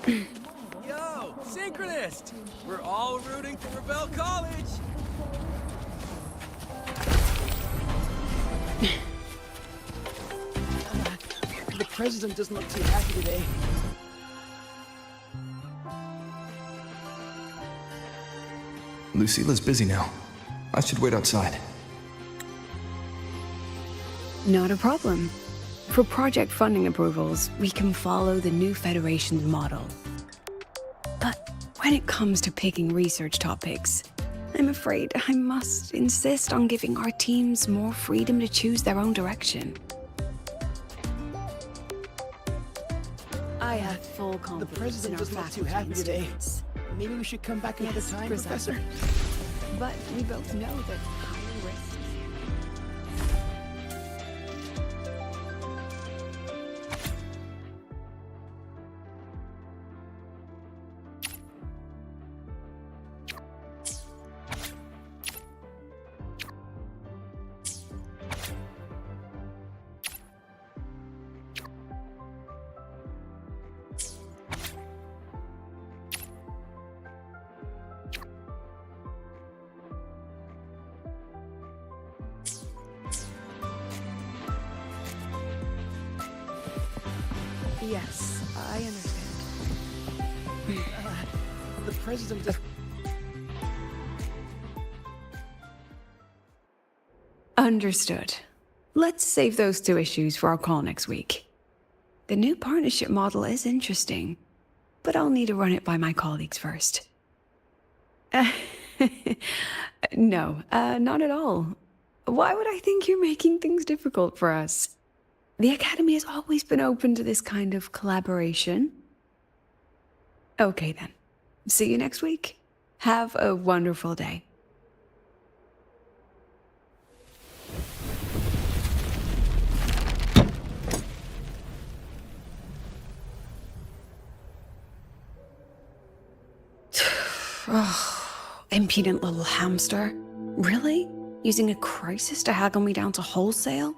Yo, Synchronist! We're all rooting for Rebel College! The president doesn't look too happy today. Lucila's busy now. I should wait outside. Not a problem. For project funding approvals, we can follow the new Federation's model. But when it comes to picking research topics, I'm afraid I must insist on giving our teams more freedom to choose their own direction. I have full The confidence president in our doesn't look too faculty happy and today. students. Maybe we should come back another Yes, time, precisely. Professor? But we both know that higher risks. Yes, I understand. The president does... Understood. Let's save those two issues for our call next week. The new partnership model is interesting, but I'll need to run it by my colleagues first. No, not at all. Why would I think you're making things difficult for us? The Academy has always been open to this kind of collaboration. Okay then. See you next week. Have a wonderful day. Oh, impudent little hamster. Really? Using a crisis to haggle me down to wholesale?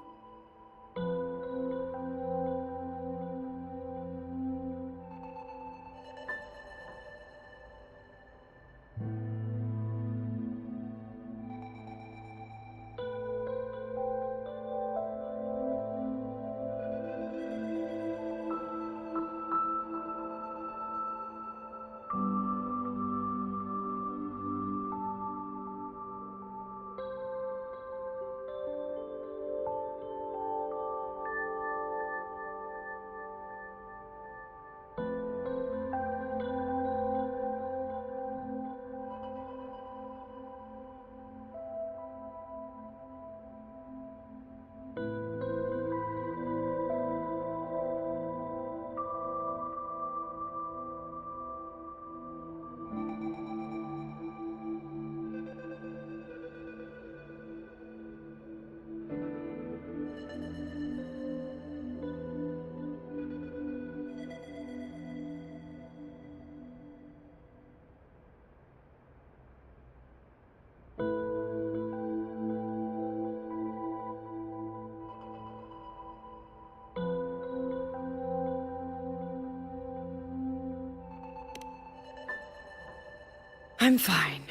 I'm fine.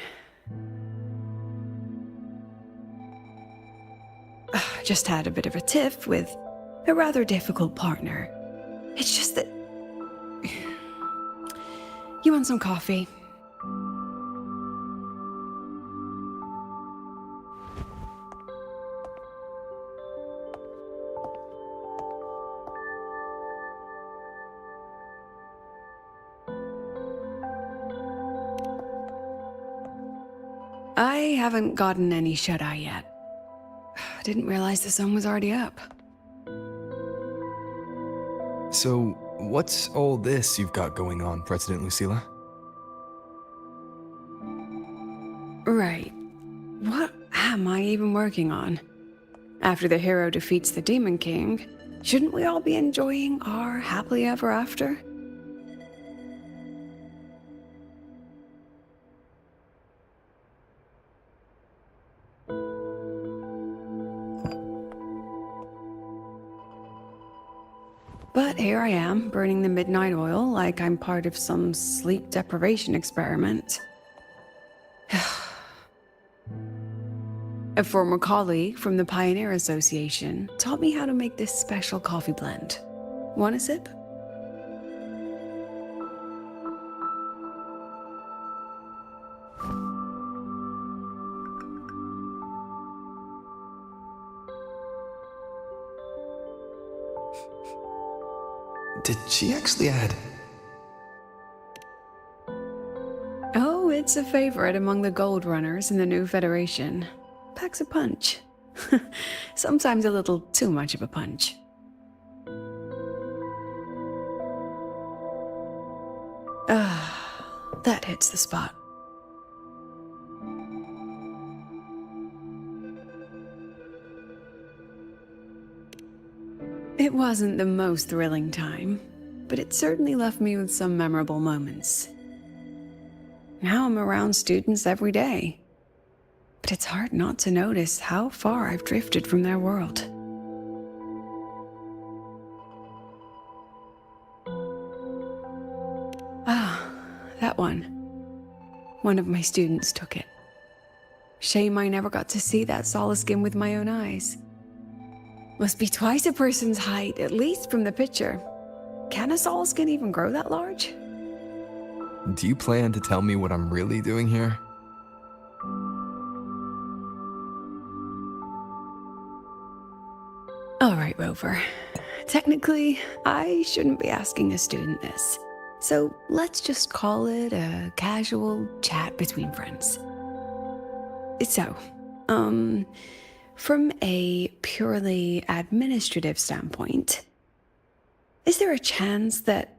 Just had a bit of a tiff with a rather difficult partner. It's just that... You want some coffee? I haven't gotten any shut-eye yet. I didn't realize the sun was already up. So, what's all this you've got going on, President Lucila? Right. What am I even working on? After the hero defeats the Demon King, shouldn't we all be enjoying our happily ever after? But here I am, burning the midnight oil like I'm part of some sleep deprivation experiment. A former colleague from the Pioneer Association taught me how to make this special coffee blend. Want a sip? Did she actually add? Oh, it's a favorite among the gold runners in the new Federation. Packs a punch. Sometimes a little too much of a punch. That hits the spot. It wasn't the most thrilling time, but it certainly left me with some memorable moments. Now I'm around students every day, but it's hard not to notice how far I've drifted from their world. That one. One of my students took it. Shame I never got to see that Solaskin with my own eyes. Must be twice a person's height, at least from the picture. Can a Solaskin even grow that large? Do you plan to tell me what I'm really doing here? All right, Rover. Technically, I shouldn't be asking a student this. So let's just call it a casual chat between friends. So, from a purely administrative standpoint, is there a chance that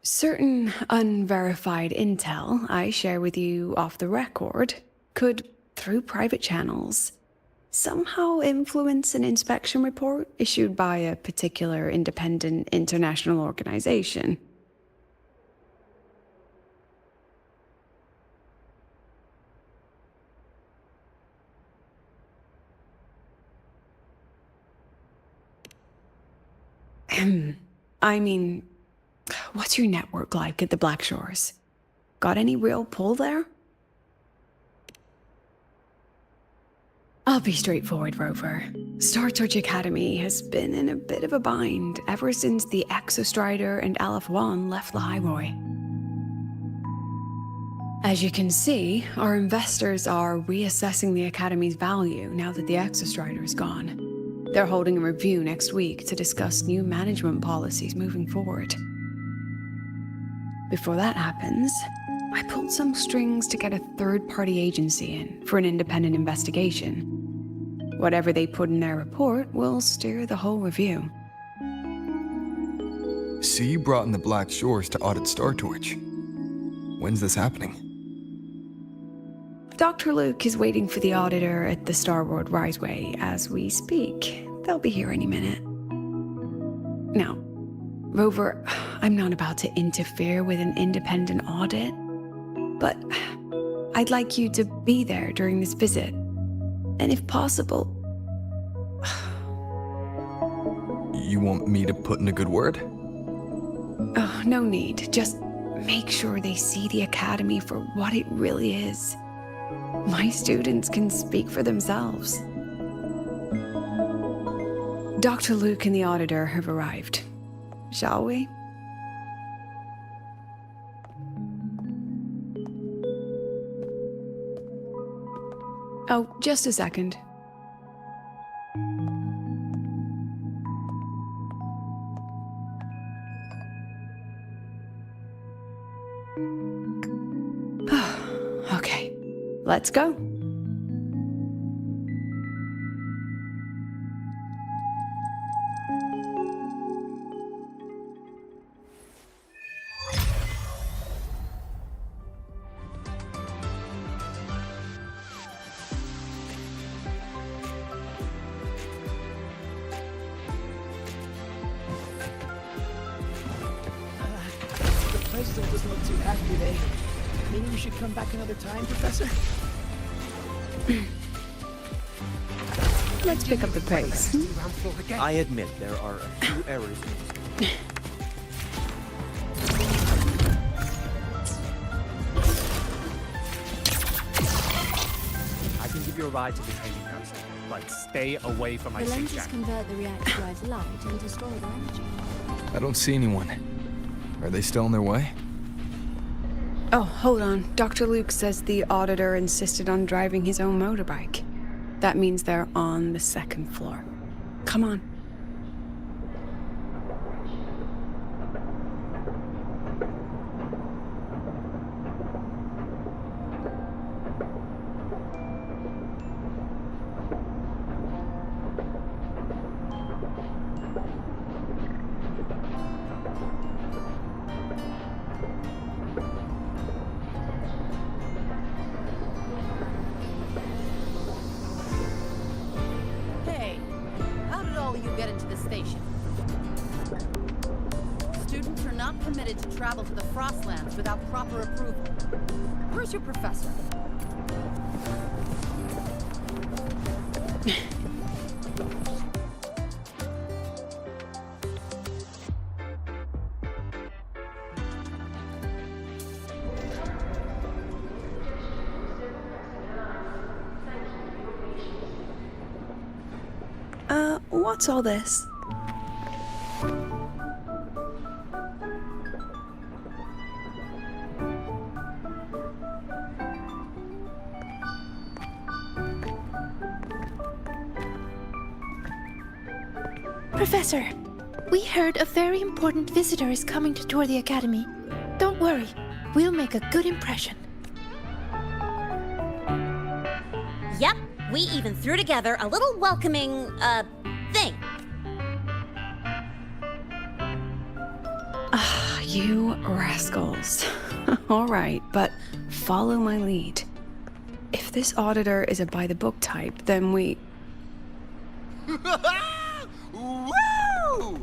certain unverified intel I share with you off the record could, through private channels, somehow influence an inspection report issued by a particular independent international organization? I mean, what's your network like at the Black Shores? Got any real pull there? I'll be straightforward, Rover. Star Search Academy has been in a bit of a bind ever since the Exostrider and Aleph One left the Highway. As you can see, our investors are reassessing the Academy's value now that the Exostrider is gone. They're holding a review next week to discuss new management policies moving forward. Before that happens, I pulled some strings to get a third-party agency in for an independent investigation. Whatever they put in their report will steer the whole review. So you brought in the Black Shores to audit Star Torch. When's this happening? Dr. Luke is waiting for the auditor at the Starboard Riseway as we speak. They'll be here any minute. Now, Rover, I'm not about to interfere with an independent audit, but I'd like you to be there during this visit. And if possible... You want me to put in a good word? Oh, no need. Just make sure they see the Academy for what it really is. My students can speak for themselves. Dr. Luke and the auditor have arrived. Shall we? Oh, just a second. Okay, let's go. The president doesn't look too happy today. Maybe we should come back another time, Professor? Let's pick up the pace. I admit there are a few errors in this. I can give you a ride to the training capsule, but stay away from my The sync lenses jack. convert the reactor drive's light into storeable energy. I don't see anyone. Are they still on their way? Oh, hold on. Dr. Luke says the auditor insisted on driving his own motorbike. That means they're on the second floor. Come on. Hey, how did all of you get into the station? Students are not permitted to travel to the Frostlands without proper approval. Where's your professor? What's all this? Professor, we heard a very important visitor is coming to tour the Academy. Don't worry, we'll make a good impression. Yep, we even threw together a little welcoming, thing. You rascals. All right, but follow my lead. If this auditor is a by-the-book type, then we... Woo!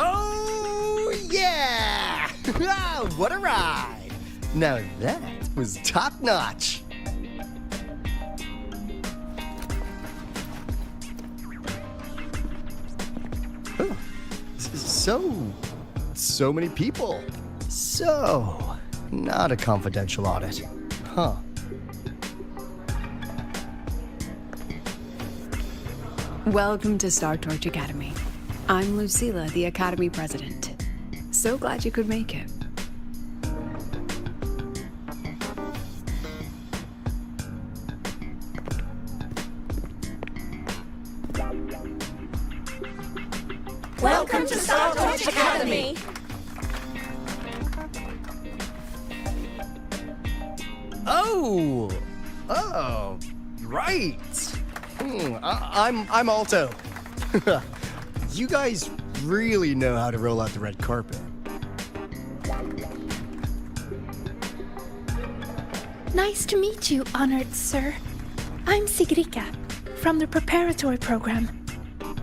Oh, yeah! What a ride! Now that was top notch. Huh. So many people. So, not a confidential audit. Huh. Welcome to Star Torch Academy. I'm Lucilla, the Academy President. So glad you could make it. Welcome to Star Torch Academy! Oh, right. I'm Alto. You guys really know how to roll out the red carpet. Nice to meet you, honored sir. I'm Sigrika, from the preparatory program.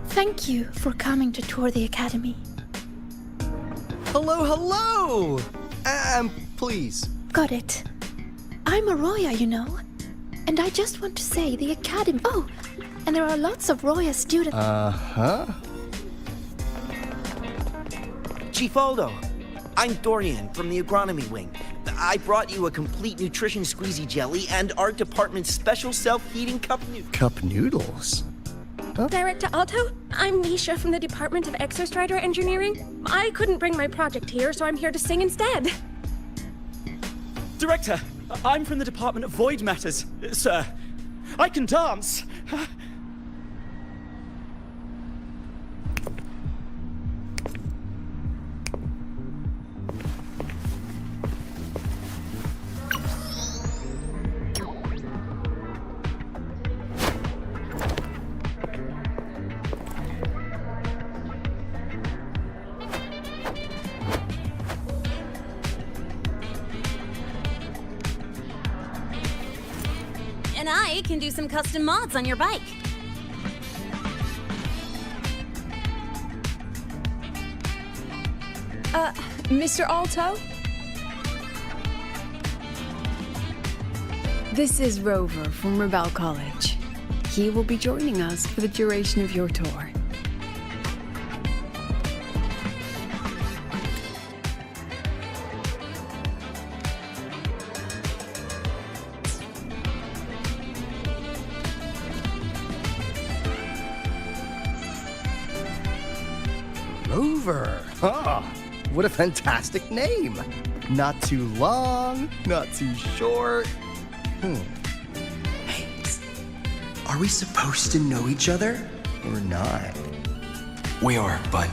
Thank you for coming to tour the Academy. Hello. Please. Got it. I'm a Roya, you know. And I just want to say the Academy... Oh, and there are lots of Roya students... Uh-huh. Chief Aldo, I'm Dorian from the Agronomy Wing. I brought you a complete nutrition squeezy jelly and our department's special self-heating cup noodle. Cup noodles? Director Alto, I'm Nisha from the Department of Exostrider Engineering. I couldn't bring my project here, so I'm here to sing instead. Director, I'm from the Department of Void Matters, sir. I can dance. And I can do some custom mods on your bike. Mr. Alto? This is Rover from Rebel College. He will be joining us for the duration of your tour. Rover. Ah, what a fantastic name. Not too long, not too short. Are we supposed to know each other? Or not? We are, but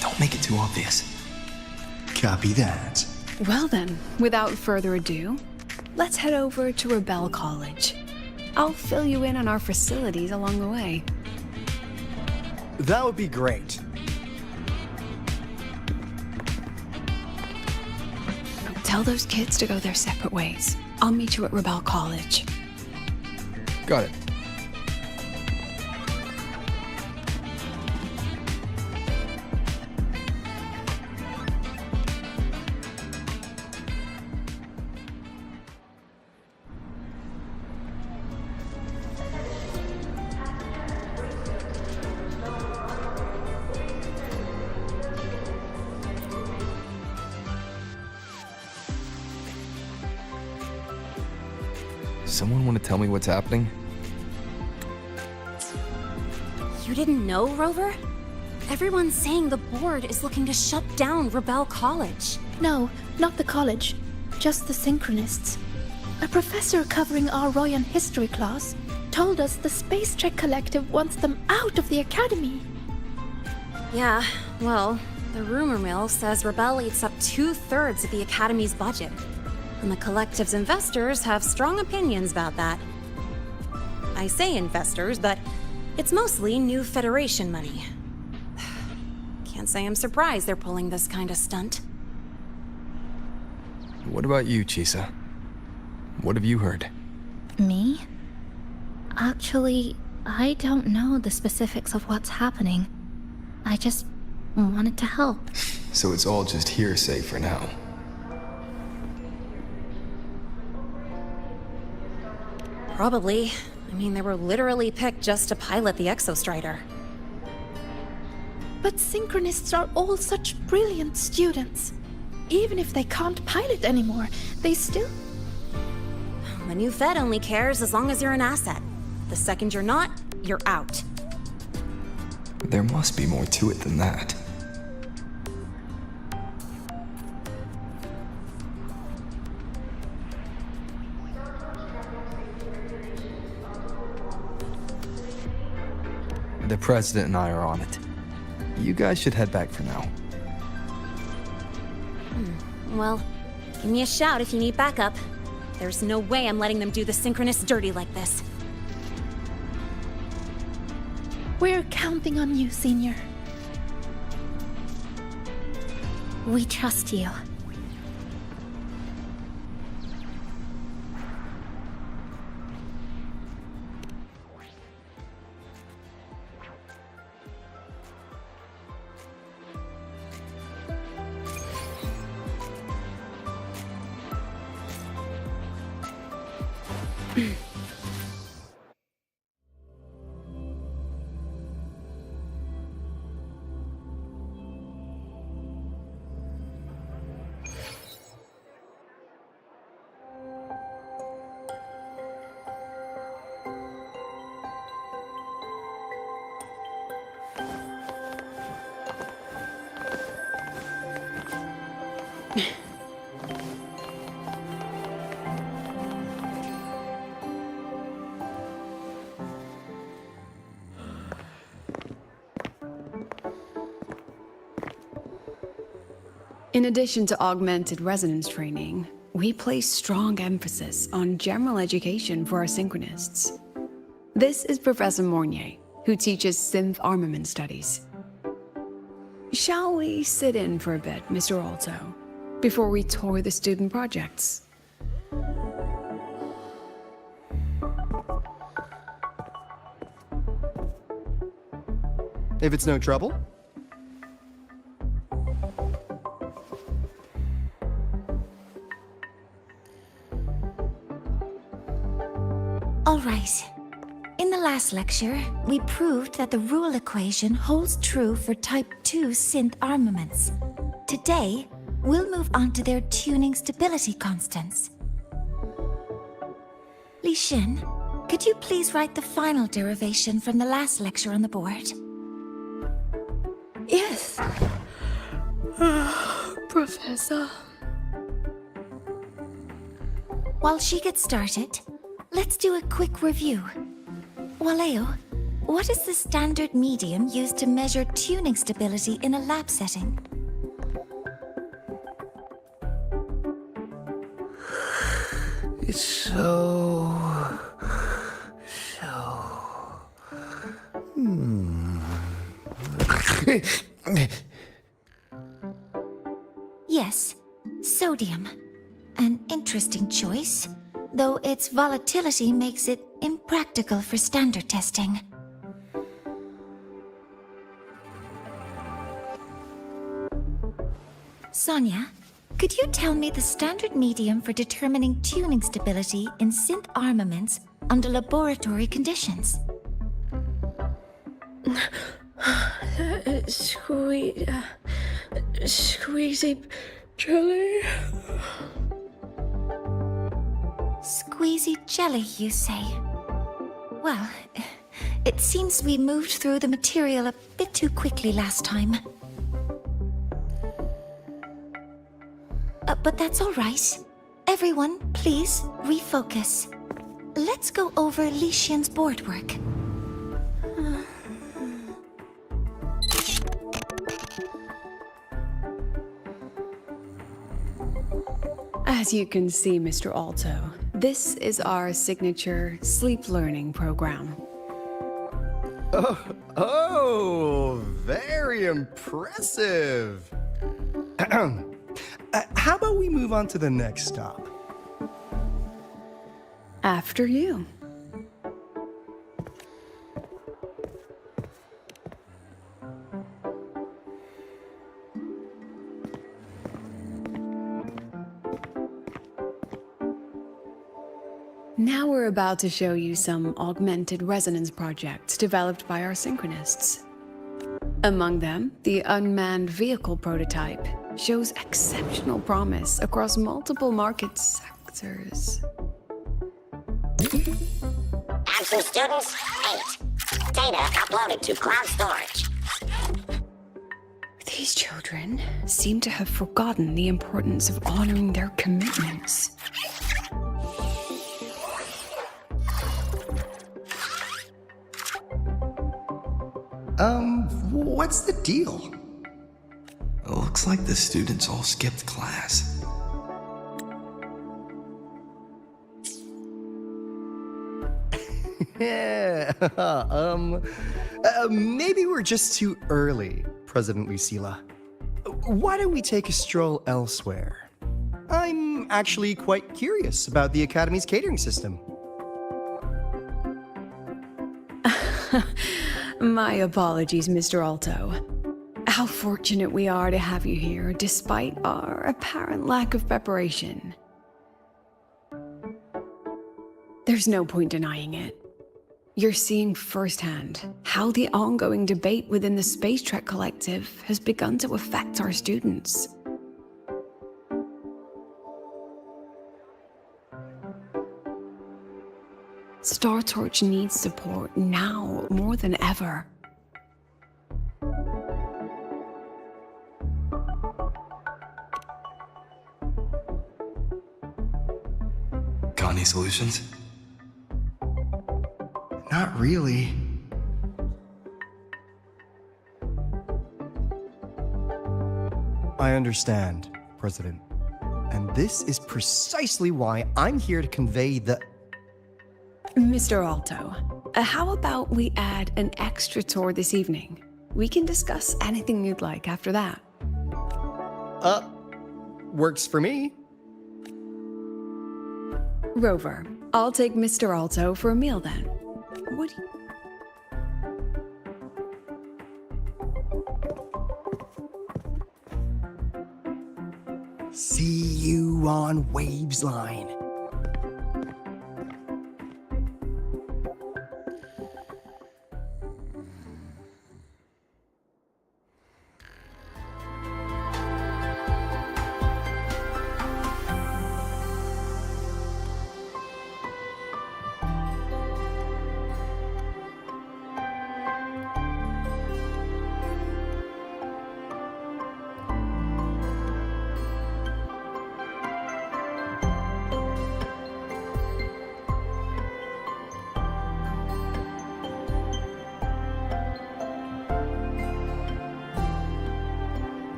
don't make it too obvious. Copy that. Well then, without further ado, let's head over to Rebel College. I'll fill you in on our facilities along the way. That would be great. Tell those kids to go their separate ways. I'll meet you at Rebel College. Got it. Someone want to tell me what's happening? You didn't know, Rover? Everyone's saying the board is looking to shut down Rebel College. No, not the college. Just the Synchronists. A professor covering our Royan history class told us the Space Trek Collective wants them out of the Academy. Yeah, well, the rumor mill says Rebel eats up 2/3 of the Academy's budget. And the Collective's investors have strong opinions about that. I say investors, but it's mostly new Federation money. Can't say I'm surprised they're pulling this kind of stunt. What about you, Chisa? What have you heard? Me? Actually, I don't know the specifics of what's happening. I just wanted to help. So it's all just hearsay for now. Probably. I mean, they were literally picked just to pilot the Exostrider. But Synchronists are all such brilliant students. Even if they can't pilot anymore, they still... The new Fed only cares as long as you're an asset. The second you're not, you're out. There must be more to it than that. The President and I are on it. You guys should head back for now. Well, give me a shout if you need backup. There's no way I'm letting them do the Synchronists dirty like this. We're counting on you, Senior. We trust you. In addition to augmented resonance training, we place strong emphasis on general education for our Synchronists. This is Professor Mornier, who teaches synth armament studies. Shall we sit in for a bit, Mr. Alto, before we tour the student projects? If it's no trouble. last lecture, we proved that the rule equation holds true for Type 2 synth armaments. Today, we'll move on to their tuning stability constants. Li Xin, could you please write the final derivation from the last lecture on the board? Yes. Professor. While she gets started, let's do a quick review. Waleo, what is the standard medium used to measure tuning stability in a lab setting? It's so... Yes, sodium. An interesting choice, though its volatility makes it impractical for standard testing. Sonia, could you tell me the standard medium for determining tuning stability in synth armaments under laboratory conditions? Squeezy jelly. Squeezy jelly, you say? Well, it seems we moved through the material a bit too quickly last time. But that's all right. Everyone, please refocus. Let's go over Li Xian's board work. As you can see, Mr. Alto, this is our signature sleep learning program. Oh, very impressive. How about we move on to the next stop? After you. Now we're about to show you some augmented resonance projects developed by our synchronists. Among them, the unmanned vehicle prototype shows exceptional promise across multiple market sectors. Absent students, 8. Data uploaded to cloud storage. These children seem to have forgotten the importance of honoring their commitments. What's the deal? It looks like the students all skipped class. Yeah, maybe we're just too early, President Lucila. Why don't we take a stroll elsewhere? I'm actually quite curious about the Academy's catering system. My apologies, Mr. Alto. How fortunate we are to have you here, despite our apparent lack of preparation. There's no point denying it. You're seeing firsthand how the ongoing debate within the Space Trek Collective has begun to affect our students. Star Torch needs support now more than ever. Got any solutions? Not really. I understand, President. And this is precisely why I'm here to convey the... Mr. Alto, how about we add an extra tour this evening? We can discuss anything you'd like after that. Works for me. Rover, I'll take Mr. Alto for a meal then. What do you... See you on Waves Line.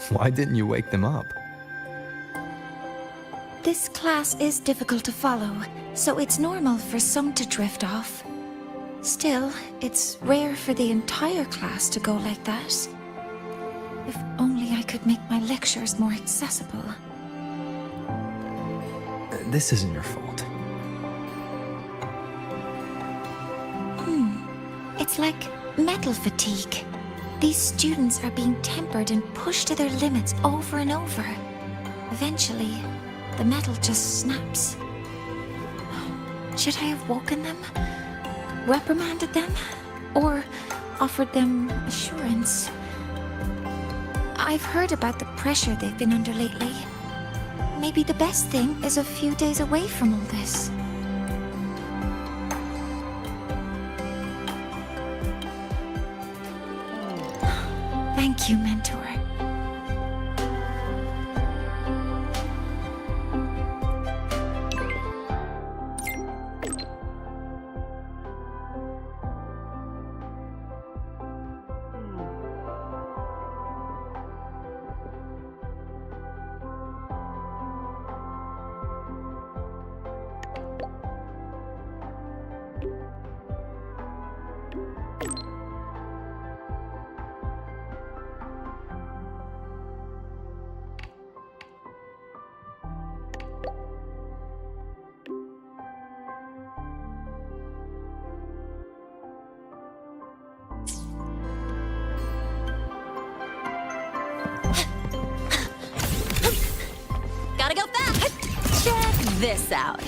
Why didn't you wake them up? This class is difficult to follow, so it's normal for some to drift off. Still, it's rare for the entire class to go like that. If only I could make my lectures more accessible. This isn't your fault. It's like metal fatigue. These students are being tempered and pushed to their limits over and over. Eventually, the metal just snaps. Should I have woken them? Reprimanded them? Or offered them assurance? I've heard about the pressure they've been under lately. Maybe the best thing is a few days away from all this. Thank you, Mentor. Gotta go fast! Check this out.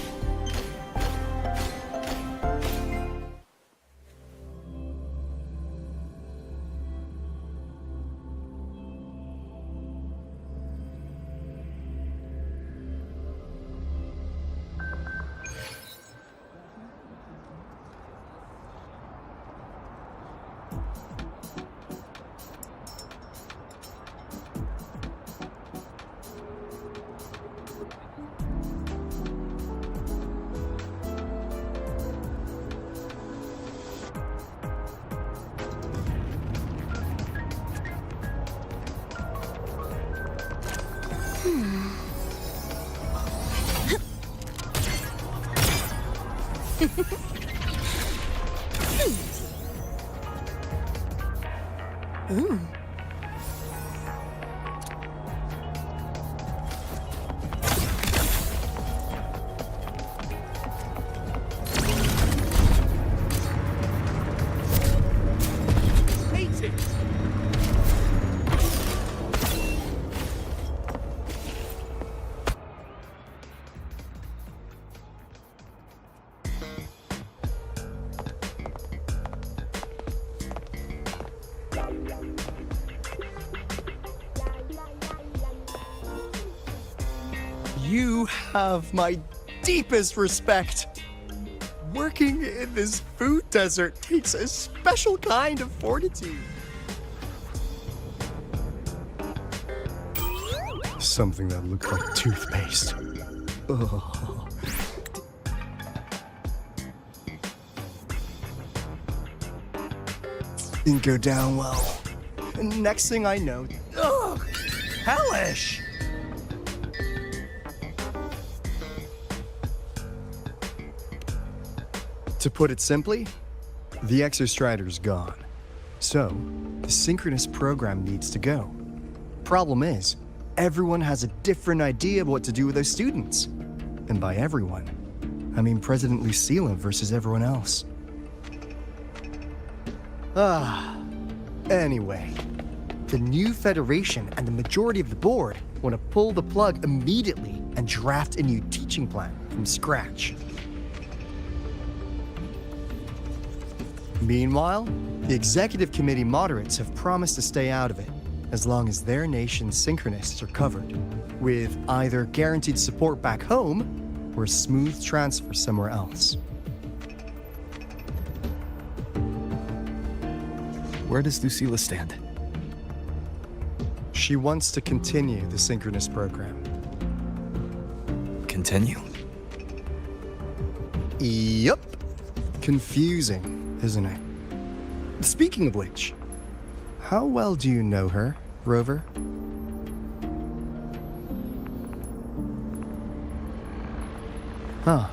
You have my deepest respect. Working in this food desert takes a special kind of fortitude. Something that looks like toothpaste. Ugh. Didn't go down well. And next thing I know, ugh, hellish! To put it simply, the Exostrider's gone. So, the synchronous program needs to go. Problem is, everyone has a different idea of what to do with those students. And by everyone, I mean President Lucilla versus everyone else. Anyway, the new Federation and the majority of the board want to pull the plug immediately and draft a new teaching plan from scratch. Meanwhile, the executive committee moderates have promised to stay out of it, as long as their nation's synchronists are covered, with either guaranteed support back home or a smooth transfer somewhere else. Where does Lucilla stand? She wants to continue the synchronous program. Continue? Yup. Confusing, isn't it? Speaking of which, how well do you know her, Rover? Huh.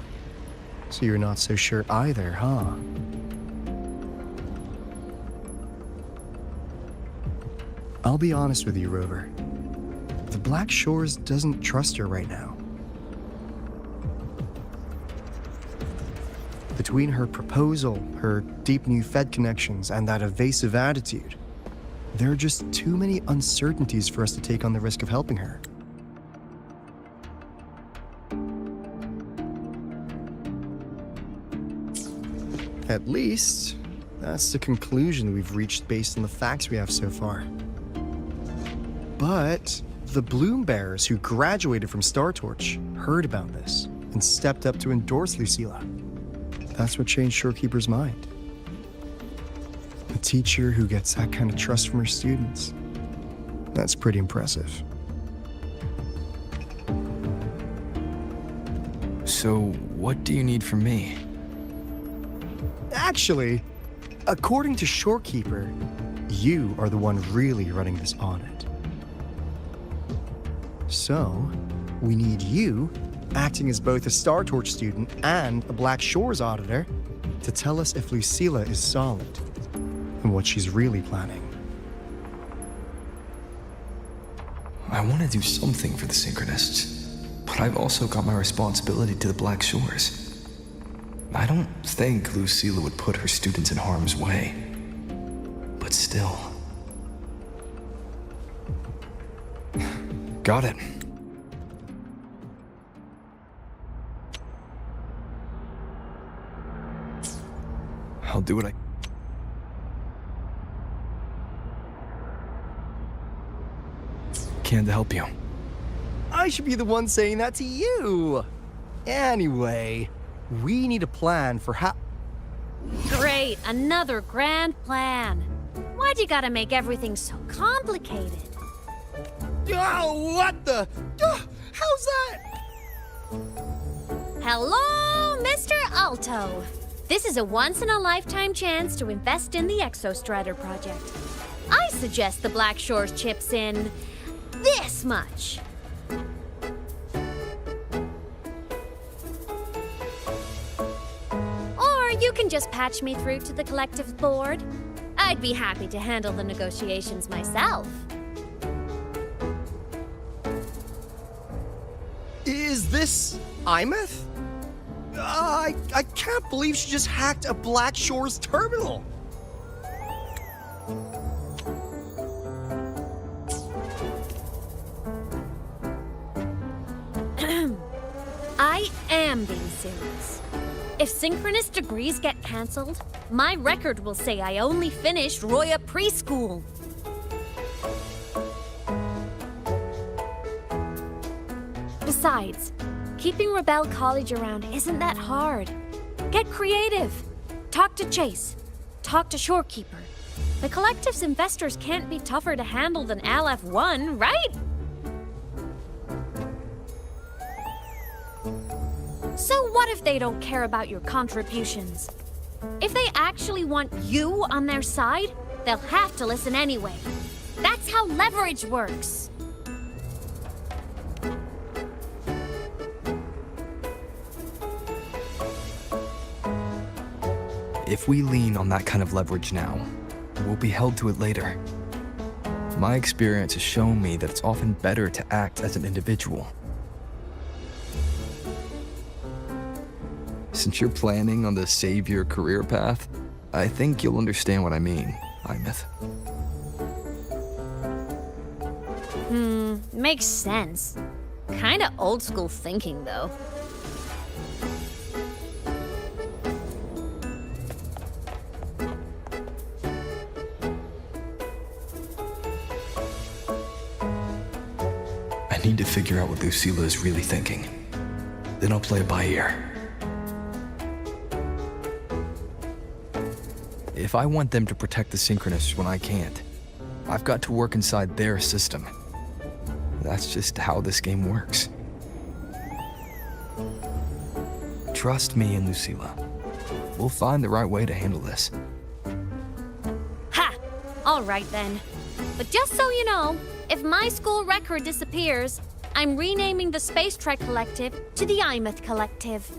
So you're not so sure either, huh? I'll be honest with you, Rover. The Black Shores doesn't trust her right now. Between her proposal, her deep new Fed connections, and that evasive attitude, there are just too many uncertainties for us to take on the risk of helping her. At least, that's the conclusion we've reached based on the facts we have so far. But the Bloom Bearers who graduated from Star Torch heard about this and stepped up to endorse Lucilla. That's what changed Shorekeeper's mind. A teacher who gets that kind of trust from her students. That's pretty impressive. So, what do you need from me? Actually, according to Shorekeeper, you are the one really running this audit. So, we need you, acting as both a Star Torch student and a Black Shores auditor, to tell us if Lucilla is solid and what she's really planning. I want to do something for the Synchronists, but I've also got my responsibility to the Black Shores. I don't think Lucilla would put her students in harm's way, but still. Got it. I'll do what I can to help you. I should be the one saying that to you. Anyway, we need a plan for how... Great, another grand plan. Why'd you gotta make everything so complicated? Oh, what the? How's that? Hello, Mr. Alto. This is a once-in-a-lifetime chance to invest in the Exostrider project. I suggest the Black Shores chips in this much. Or you can just patch me through to the collective's board. I'd be happy to handle the negotiations myself. Is this Imeth? I can't believe she just hacked a Black Shores terminal. I am being serious. If synchronous degrees get cancelled, my record will say I only finished Roya Preschool. Besides, keeping Rebel College around isn't that hard. Get creative. Talk to Chase. Talk to Shorekeeper. The collective's investors can't be tougher to handle than LF1, right? So what if they don't care about your contributions? If they actually want you on their side, they'll have to listen anyway. That's how leverage works. If we lean on that kind of leverage now, we'll be held to it later. My experience has shown me that it's often better to act as an individual. Since you're planning on the savior career path, I think you'll understand what I mean, Imeth. Makes sense. Kinda old school thinking, though. I need to figure out what Lucilla is really thinking. Then I'll play it by ear. If I want them to protect the Synchronists when I can't, I've got to work inside their system. That's just how this game works. Trust me and Lucilla. We'll find the right way to handle this. Ha! All right then. But just so you know, if my school record disappears, I'm renaming the Space Trek Collective to the Imeth Collective.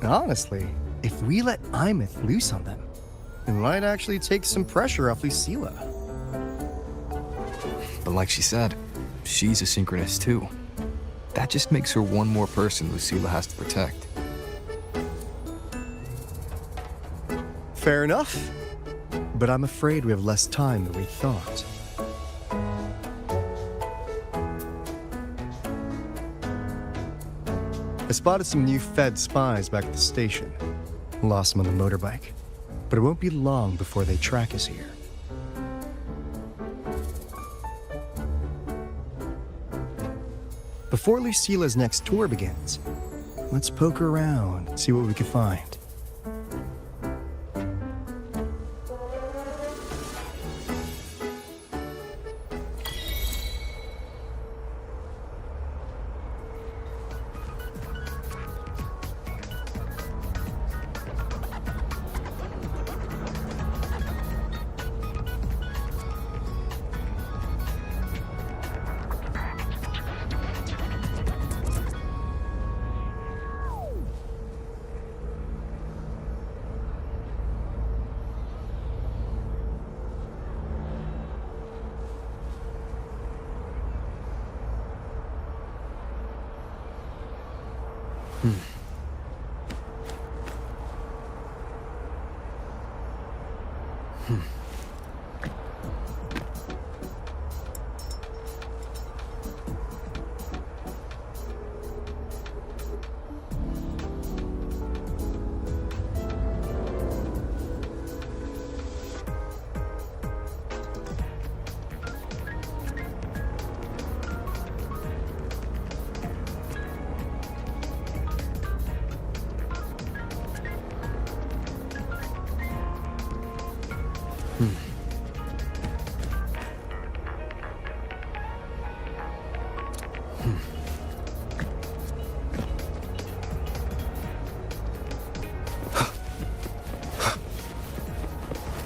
Honestly, if we let Imeth loose on them, it might actually take some pressure off Lucilla. But like she said, she's a synchronist too. That just makes her one more person Lucilla has to protect. Fair enough. But I'm afraid we have less time than we thought. I spotted some new Fed spies back at the station. Lost them on the motorbike. But it won't be long before they track us here. Before Lucilla's next tour begins, let's poke around and see what we can find.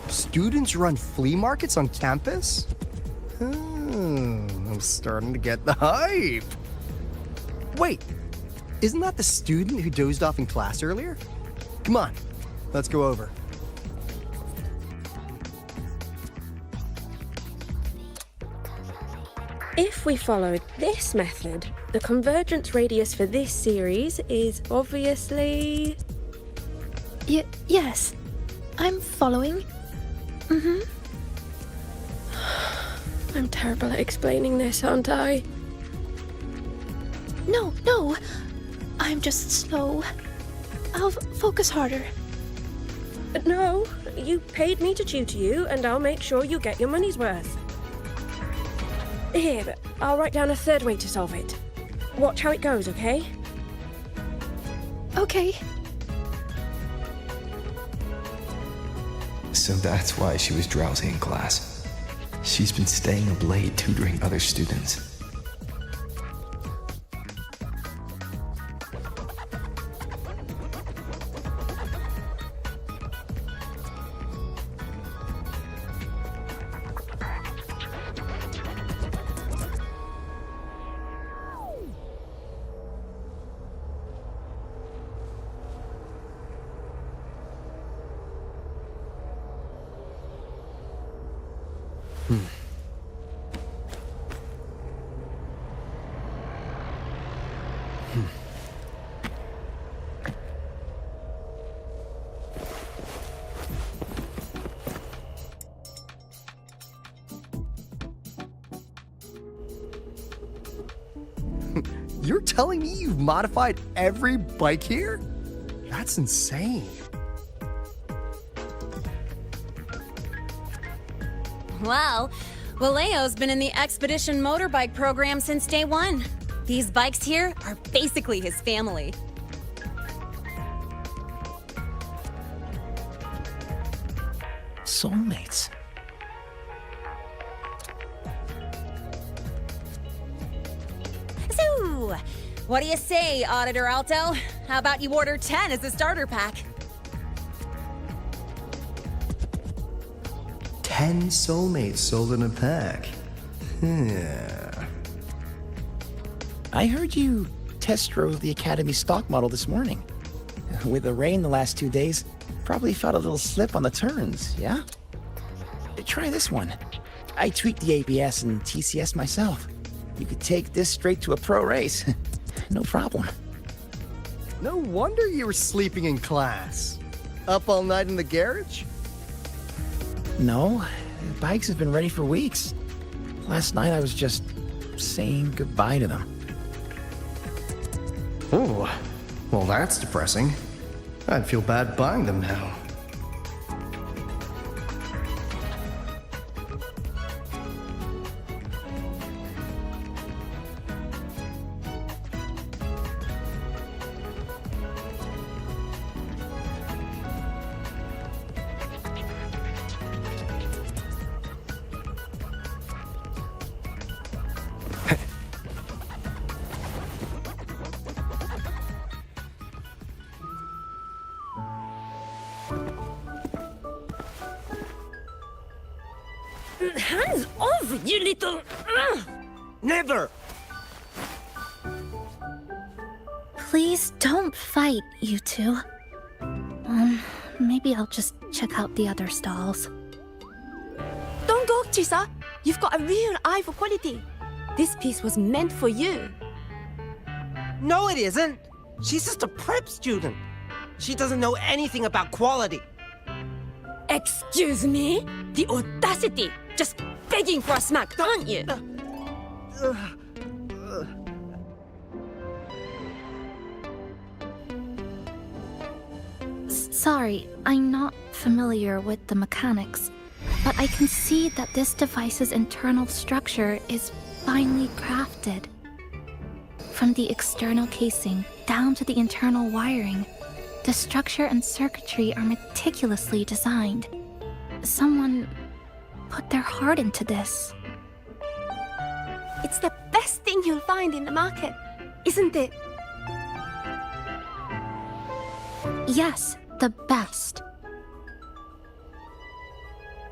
Students run flea markets on campus? I'm starting to get the hype. Wait, isn't that the student who dozed off in class earlier? Come on, let's go over. If we follow this method, the convergence radius for this series is obviously... Yes. I'm following. I'm terrible at explaining this, aren't I? No. I'm just slow. I'll focus harder. No, you paid me to tutor you, and I'll make sure you get your money's worth. Here, I'll write down a third way to solve it. Watch how it goes, okay? Okay. So that's why she was drowsy in class. She's been staying up late tutoring other students. You're telling me you've modified every bike here? That's insane. Well, Valeo's been in the Expedition motorbike program since day one. These bikes here are basically his family. Soulmates. What do you say, Auditor Alto? How about you order 10 as a starter pack? 10 soulmates sold in a pack. Yeah. I heard you test drove the Academy stock model this morning. With the rain the last 2 days, probably felt a little slip on the turns, yeah? Try this one. I tweaked the ABS and TCS myself. You could take this straight to a pro race. No problem. No wonder you were sleeping in class. Up all night in the garage? No, bikes have been ready for weeks. Last night I was just saying goodbye to them. Oh, well that's depressing. I'd feel bad buying them now. Hands off, you little... Never! Please don't fight, you two. Maybe I'll just check out the other stalls. Don't go, Chisa. You've got a real eye for quality. This piece was meant for you. No, it isn't. She's just a prep student. She doesn't know anything about quality. Excuse me? The audacity! Just begging for a smack, aren't you? Sorry, I'm not familiar with the mechanics, but I can see that this device's internal structure is finely crafted. From the external casing down to the internal wiring, the structure and circuitry are meticulously designed. Someone put their heart into this. It's the best thing you'll find in the market, isn't it? Yes, the best.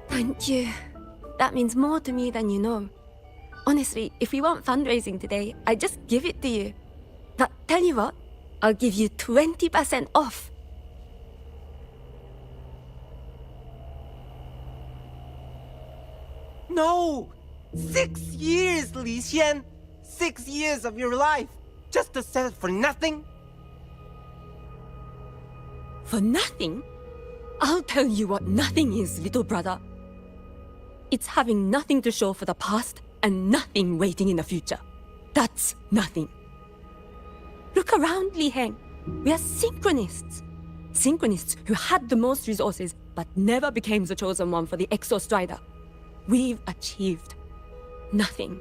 Thank you. That means more to me than you know. Honestly, if we want fundraising today, I'd just give it to you. But tell you what, I'll give you 20% off. No! 6 years, Li Xian! 6 years of your life! Just to sell it for nothing? For nothing? I'll tell you what nothing is, little brother. It's having nothing to show for the past and nothing waiting in the future. That's nothing. Look around, Li Heng. We are synchronists. Synchronists who had the most resources but never became the chosen one for the Exo Strider. We've achieved nothing.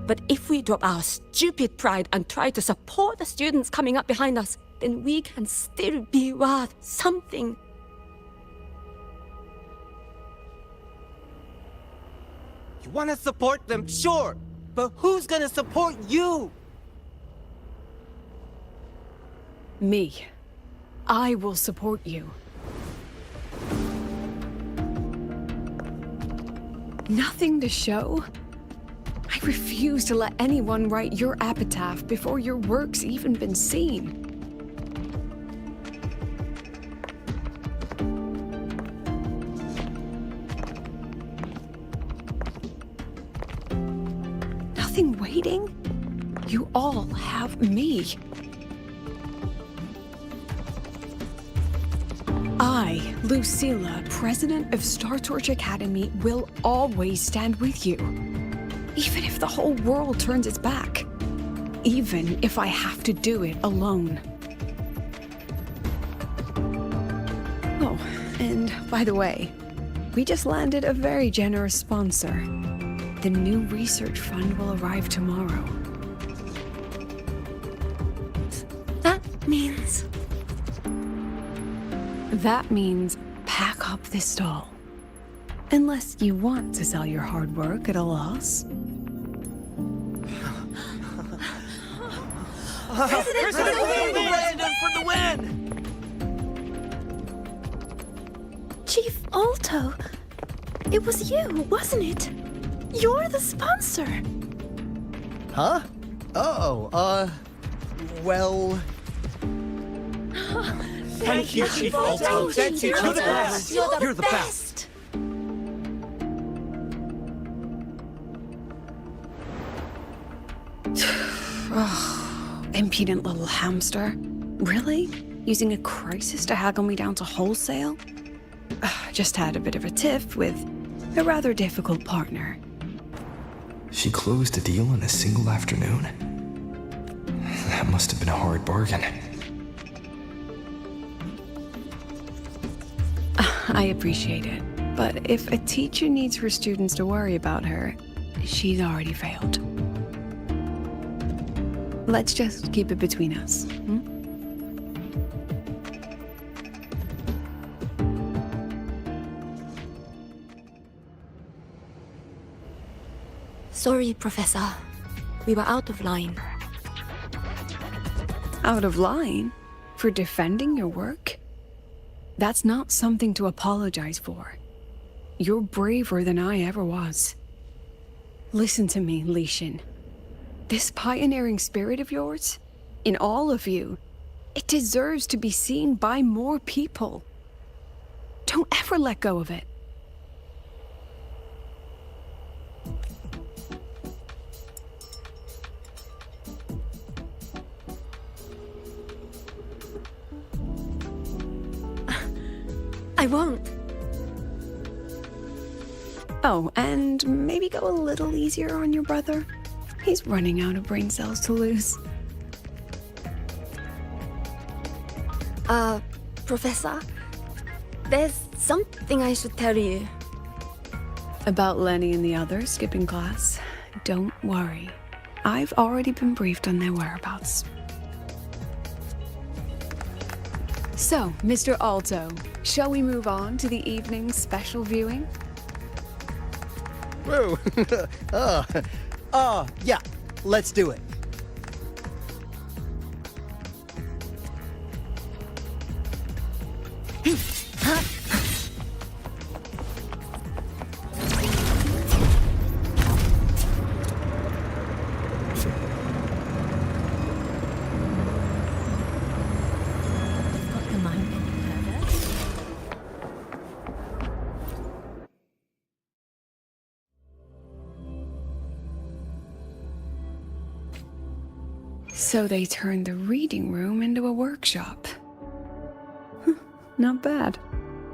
But if we drop our stupid pride and try to support the students coming up behind us, then we can still be worth something. You want to support them, sure, but who's gonna support you? Me. I will support you. Nothing to show? I refuse to let anyone write your epitaph before your work's even been seen. Nothing waiting? You all have me. I, Lucilla, president of Star Torch Academy, will always stand with you. Even if the whole world turns its back. Even if I have to do it alone. Oh, and by the way, we just landed a very generous sponsor. The new research fund will arrive tomorrow. That means... That means pack up this stall. Unless you want to sell your hard work at a loss. President for the win! Chief Alto, it was you, wasn't it? You're the sponsor. Huh? Oh, well... Thank you, Chief Alto. Thank you, You're the Chief best. Alto. You're the best. Impudent little hamster. Really? Using a crisis to haggle me down to wholesale? Just had a bit of a tiff with a rather difficult partner. She closed a deal in a single afternoon? That must have been a hard bargain. I appreciate it, but if a teacher needs her students to worry about her, she's already failed. Let's just keep it between us. Sorry, Professor. We were out of line. Out of line? For defending your work? That's not something to apologize for. You're braver than I ever was. Listen to me, Li Shin. This pioneering spirit of yours, in all of you, it deserves to be seen by more people. Don't ever let go of it. I won't. Oh, and maybe go a little easier on your brother. He's running out of brain cells to lose. Professor, there's something I should tell you. About Lenny and the others skipping class? Don't worry. I've already been briefed on their whereabouts. So, Mr. Alto, shall we move on to the evening's special viewing? Whoa. Yeah, let's do it. So they turned the reading room into a workshop. Not bad.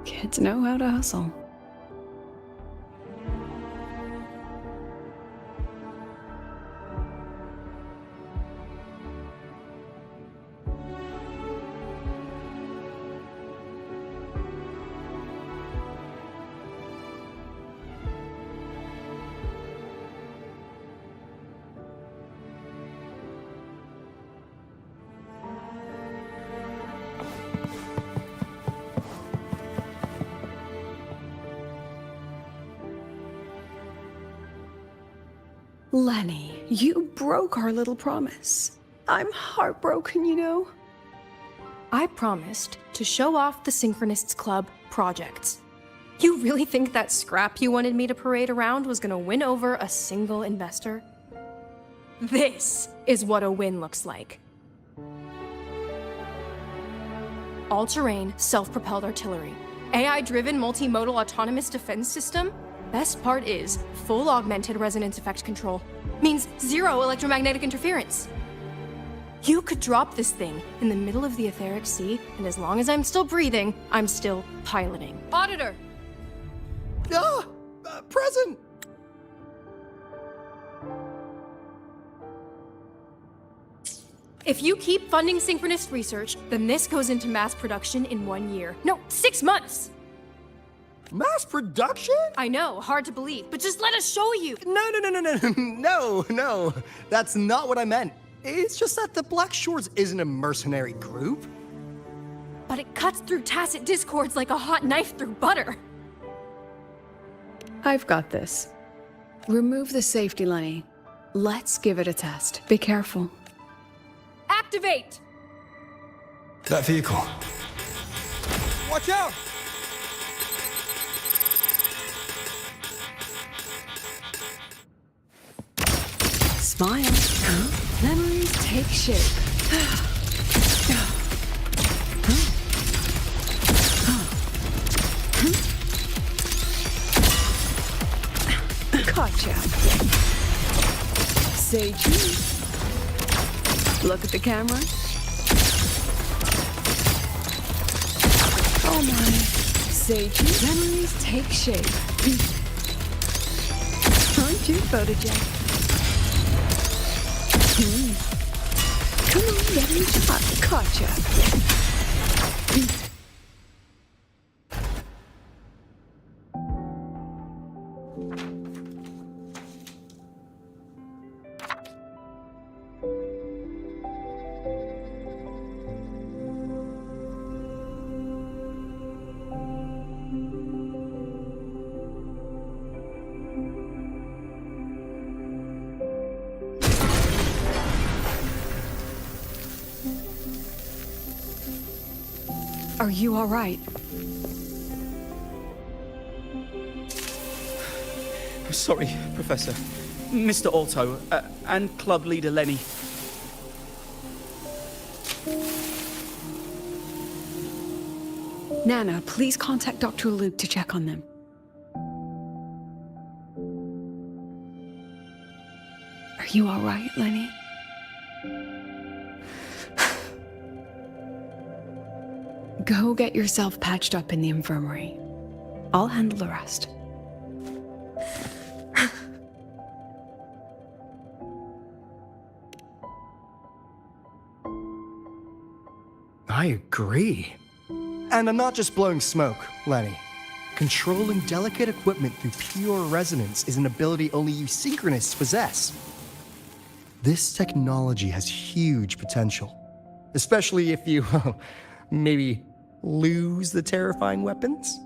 Kids know how to hustle. Lenny, you broke our little promise. I'm heartbroken, you know. I promised to show off the Synchronists Club projects. You really think that scrap you wanted me to parade around was gonna win over a single investor? This is what a win looks like. All-terrain, self-propelled artillery. AI-driven multimodal autonomous defense system? Best part is, full augmented resonance effect control. Means zero electromagnetic interference. You could drop this thing in the middle of the etheric sea, and as long as I'm still breathing, I'm still piloting. Auditor! Present! If you keep funding synchronous research, then this goes into mass production in 1 year. No, 6 months! Mass production? I know, hard to believe, but just let us show you! No, that's not what I meant. It's just that the Black Shores isn't a mercenary group. But it cuts through tacit discords like a hot knife through butter. I've got this. Remove the safety, Lenny. Let's give it a test. Be careful. activate! That vehicle. Watch out! Smile. Memories take shape. Gotcha. Say cheese. Look at the camera. Oh my. Say cheese. Memories take shape. Aren't you photogenic? Come on, get in the shot. Gotcha. Are you all right? Sorry, Professor. Mr. Alto, and club leader Lenny. Nana, please contact Dr. Luke to check on them. Are you all right, Lenny? Go get yourself patched up in the infirmary. I'll handle the rest. I agree. And I'm not just blowing smoke, Lenny. Controlling delicate equipment through pure resonance is an ability only you synchronists possess. This technology has huge potential, especially if you, maybe lose the terrifying weapons?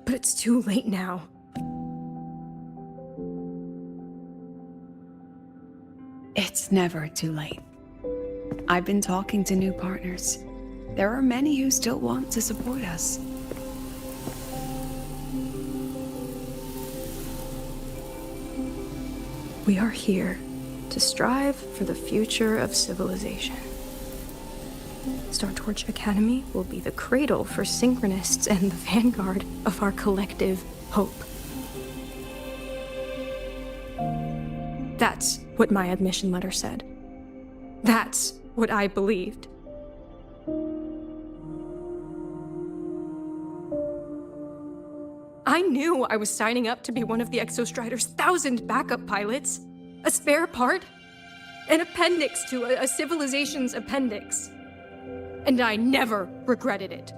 But it's too late now. It's never too late. I've been talking to new partners. There are many who still want to support us. We are here to strive for the future of civilization. Startorch Academy will be the cradle for synchronists and the vanguard of our collective hope. That's what my admission letter said. That's what I believed. I knew I was signing up to be one of the Exostrider's 1,000 backup pilots. A spare part. An appendix to a civilization's appendix. And I never regretted it.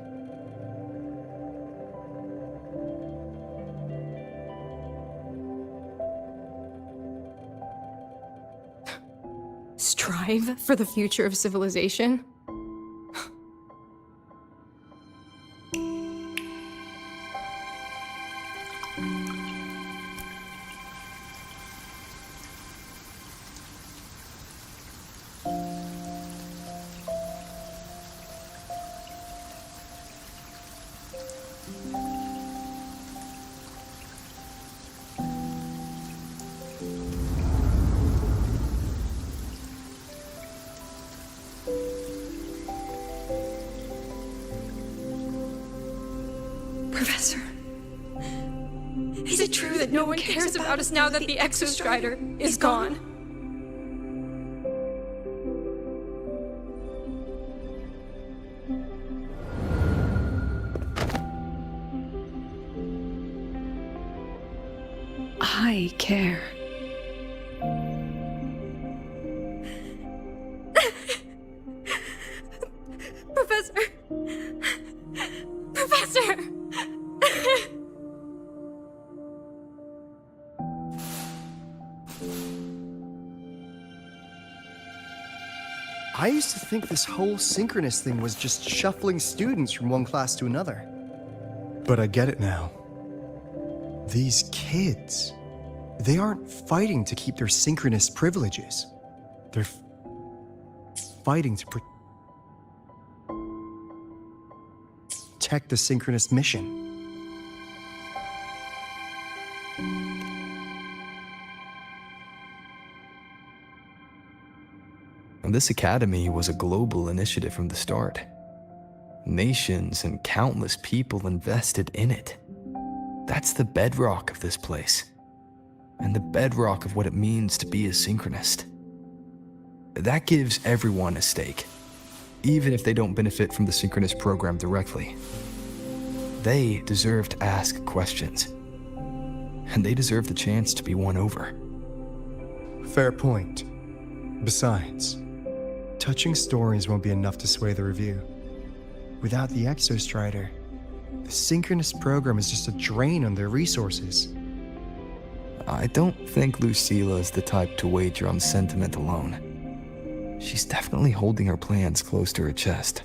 Strive for the future of civilization? Professor, is it true that no one cares about us now that the Exostrider is gone? I care. Professor! Professor! I used to think this whole synchronous thing was just shuffling students from one class to another. But I get it now. These kids, they aren't fighting to keep their synchronous privileges. They're fighting to protect the Synchronous mission. This academy was a global initiative from the start. Nations and countless people invested in it. That's the bedrock of this place, and the bedrock of what it means to be a synchronist. That gives everyone a stake, even if they don't benefit from the synchronist program directly. They deserve to ask questions, and they deserve the chance to be won over. Fair point. Besides, touching stories won't be enough to sway the review. Without the Exostrider, the Synchronous program is just a drain on their resources. I don't think Lucilla is the type to wager on sentiment alone. She's definitely holding her plans close to her chest.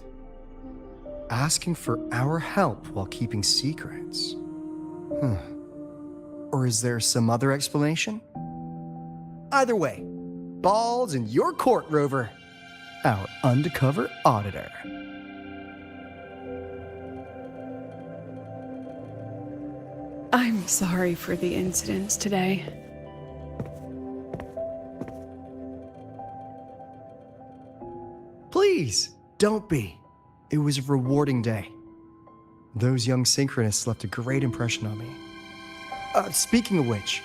Asking for our help while keeping secrets? Or is there some other explanation? Either way, ball's in your court, Rover. Our undercover auditor. I'm sorry for the incidents today. Please, don't be. It was a rewarding day. Those young synchronists left a great impression on me. Speaking of which,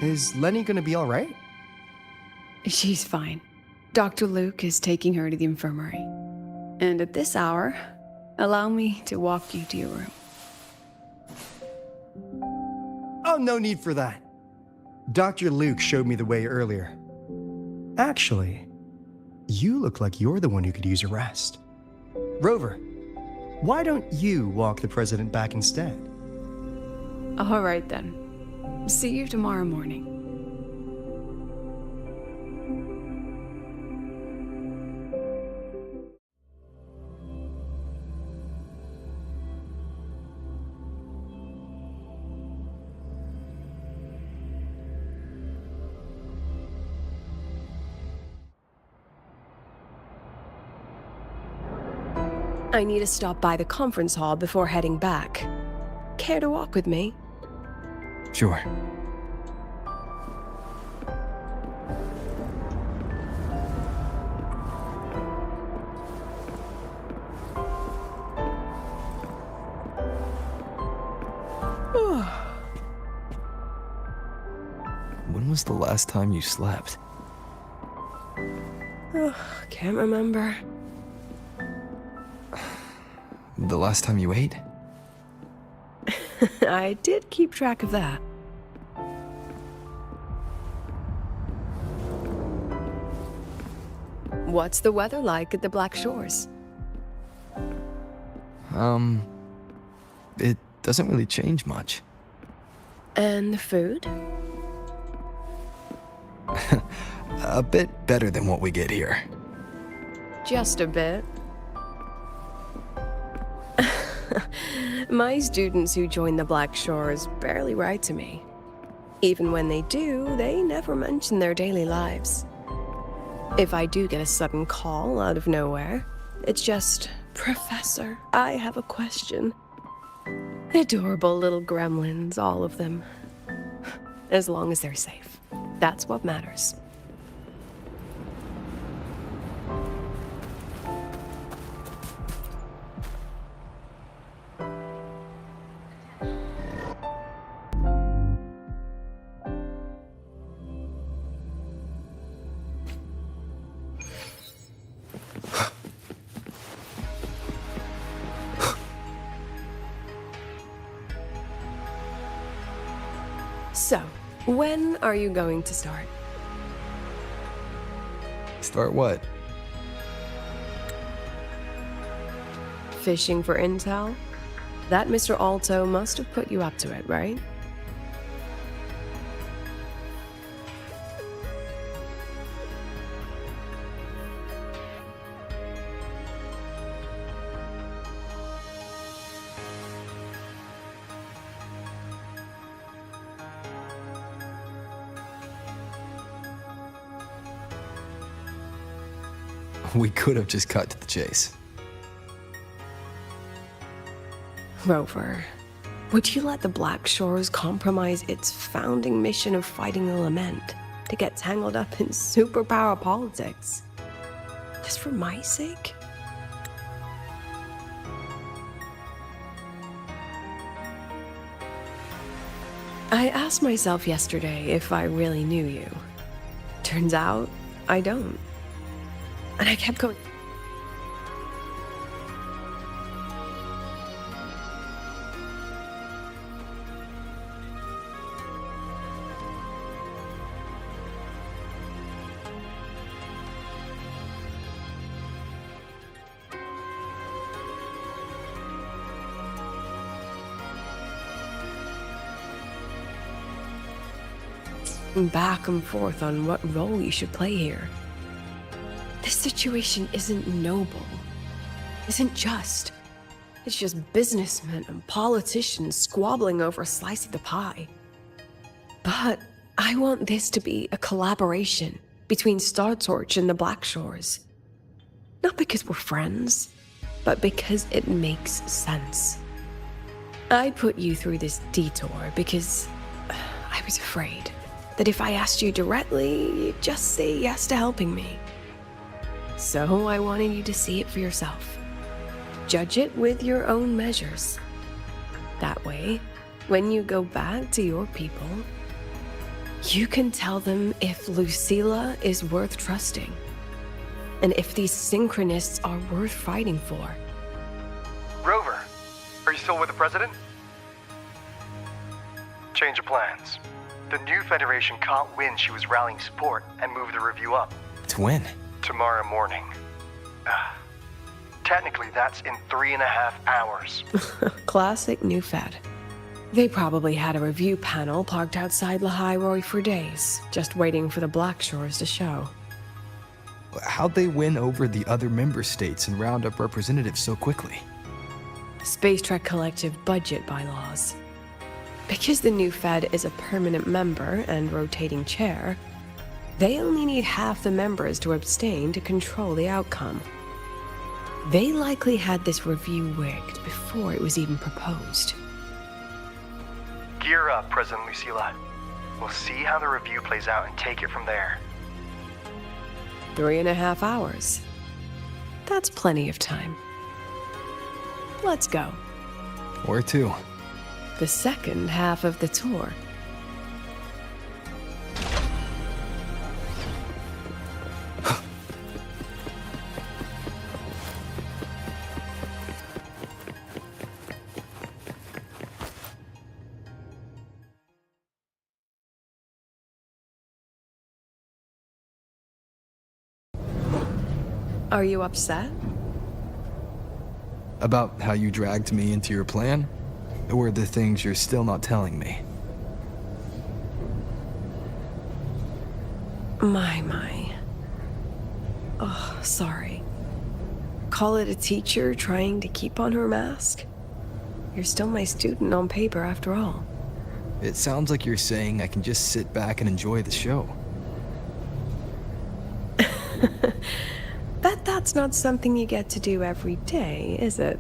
is Lenny gonna be all right? She's fine. Dr. Luke is taking her to the infirmary. And at this hour, allow me to walk you to your room. Oh, no need for that. Dr. Luke showed me the way earlier. Actually, you look like you're the one who could use a rest. Rover, why don't you walk the president back instead? All right then. See you tomorrow morning. I need to stop by the conference hall before heading back. Care to walk with me? Sure. When was the last time you slept? Can't remember. The last time you ate? I did keep track of that. What's the weather like at the Black Shores? It doesn't really change much. And the food? A bit better than what we get here. Just a bit. My students who join the Black Shores barely write to me. Even when they do, they never mention their daily lives. If I do get a sudden call out of nowhere, it's just, "Professor, I have a question." Adorable little gremlins, all of them. As long as they're safe. That's what matters. So, when are you going to start? Start what? Fishing for intel? That Mr. Alto must have put you up to it, right? We could have just cut to the chase. Rover, would you let the Black Shores compromise its founding mission of fighting the Lament to get tangled up in superpower politics? Just for my sake? I asked myself yesterday if I really knew you. Turns out, I don't. And I kept going. Back and forth on what role you should play here. This situation isn't noble, isn't just. It's just businessmen and politicians squabbling over a slice of the pie. But I want this to be a collaboration between Star Torch and the Black Shores. Not because we're friends, but because it makes sense. I put you through this detour because I was afraid that if I asked you directly, you'd just say yes to helping me. So I wanted you to see it for yourself. Judge it with your own measures. That way, when you go back to your people, you can tell them if Lucilla is worth trusting, and if these synchronists are worth fighting for. Rover, are you still with the President? Change of plans. The new Federation caught wind she was rallying support and moved the review up. To when? Tomorrow morning. Technically, that's in 3.5 hours. Classic New Fed. They probably had a review panel parked outside Lahai for days, just waiting for the Black Shores to show. How'd they win over the other member states and round up representatives so quickly? Space Trek Collective budget bylaws. Because the new Fed is a permanent member and rotating chair, they only need half the members to abstain to control the outcome. They likely had this review rigged before it was even proposed. Gear up, President Lucilla. We'll see how the review plays out and take it from there. 3.5 hours. That's plenty of time. Let's go. Where to? The second half of the tour. Are you upset? About how you dragged me into your plan? Or the things you're still not telling me? My. Oh, sorry. Call it a teacher trying to keep on her mask? You're still my student on paper after all. It sounds like you're saying I can just sit back and enjoy the show. Bet that's not something you get to do every day, is it?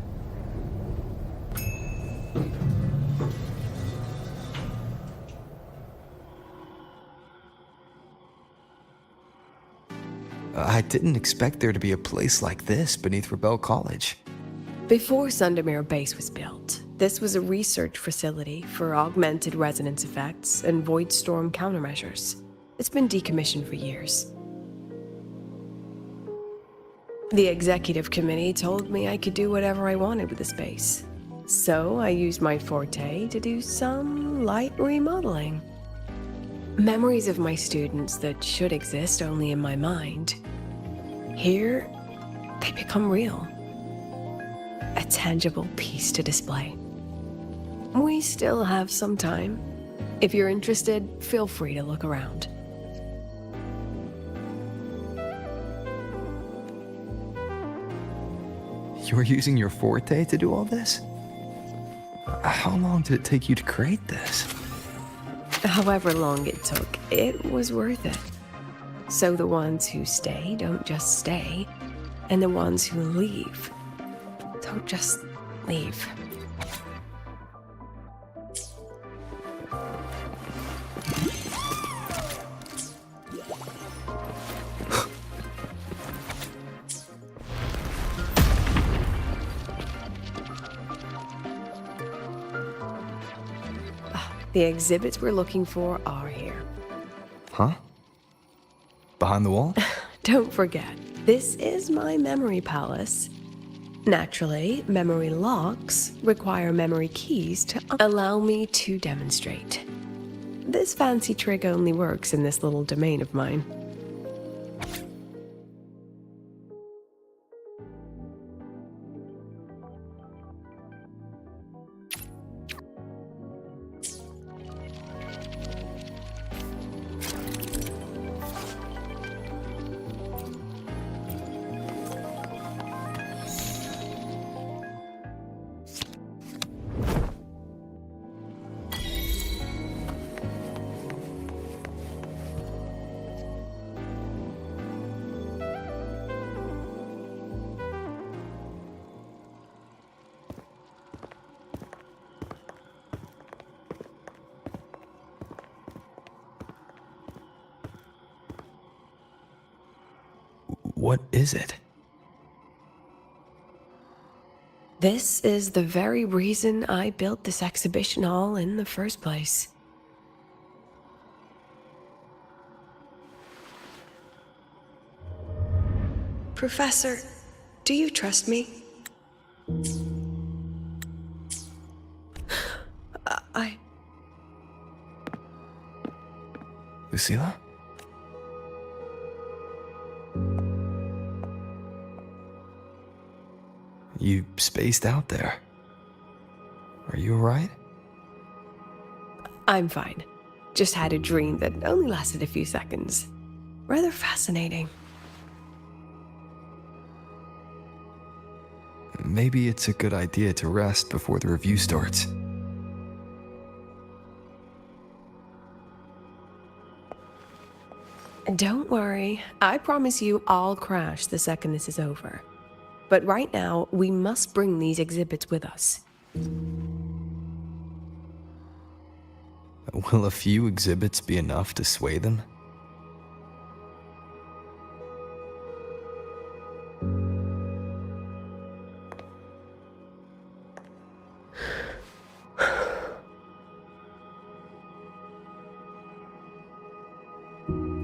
I didn't expect there to be a place like this beneath Rebel College. Before Sundermere Base was built, this was a research facility for augmented resonance effects and void storm countermeasures. It's been decommissioned for years. The executive committee told me I could do whatever I wanted with the space. So I used my forte to do some light remodeling. Memories of my students that should exist only in my mind. Here, they become real. A tangible piece to display. We still have some time. If you're interested, feel free to look around. You're using your forte to do all this? How long did it take you to create this? However long it took, it was worth it. So the ones who stay don't just stay, and the ones who leave don't just leave. The exhibits we're looking for are here. Huh? Behind the wall? Don't forget, this is my memory palace. Naturally, memory locks require memory keys to allow me to demonstrate. This fancy trick only works in this little domain of mine. What is it? This is the very reason I built this exhibition hall in the first place. Professor, do you trust me? Lucilla? You spaced out there. Are you alright? I'm fine. Just had a dream that only lasted a few seconds. Rather fascinating. Maybe it's a good idea to rest before the review starts. Don't worry. I promise you I'll crash the second this is over. But right now, we must bring these exhibits with us. Will a few exhibits be enough to sway them?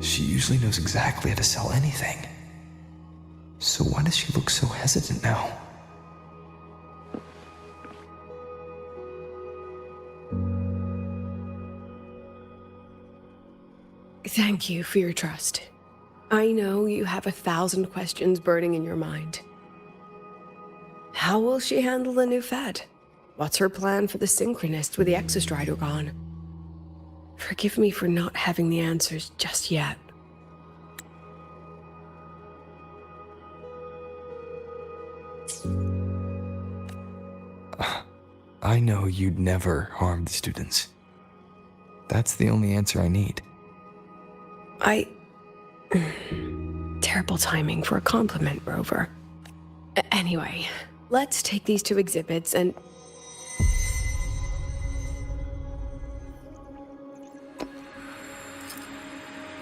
She usually knows exactly how to sell anything. So why does she look so hesitant now? Thank you for your trust. I know you have 1,000 questions burning in your mind. How will she handle the new Fed? What's her plan for the Synchronist with the Exostrider gone? Forgive me for not having the answers just yet. I know you'd never harm the students. That's the only answer I need. Terrible timing for a compliment, Rover. Anyway, let's take these 2 exhibits and...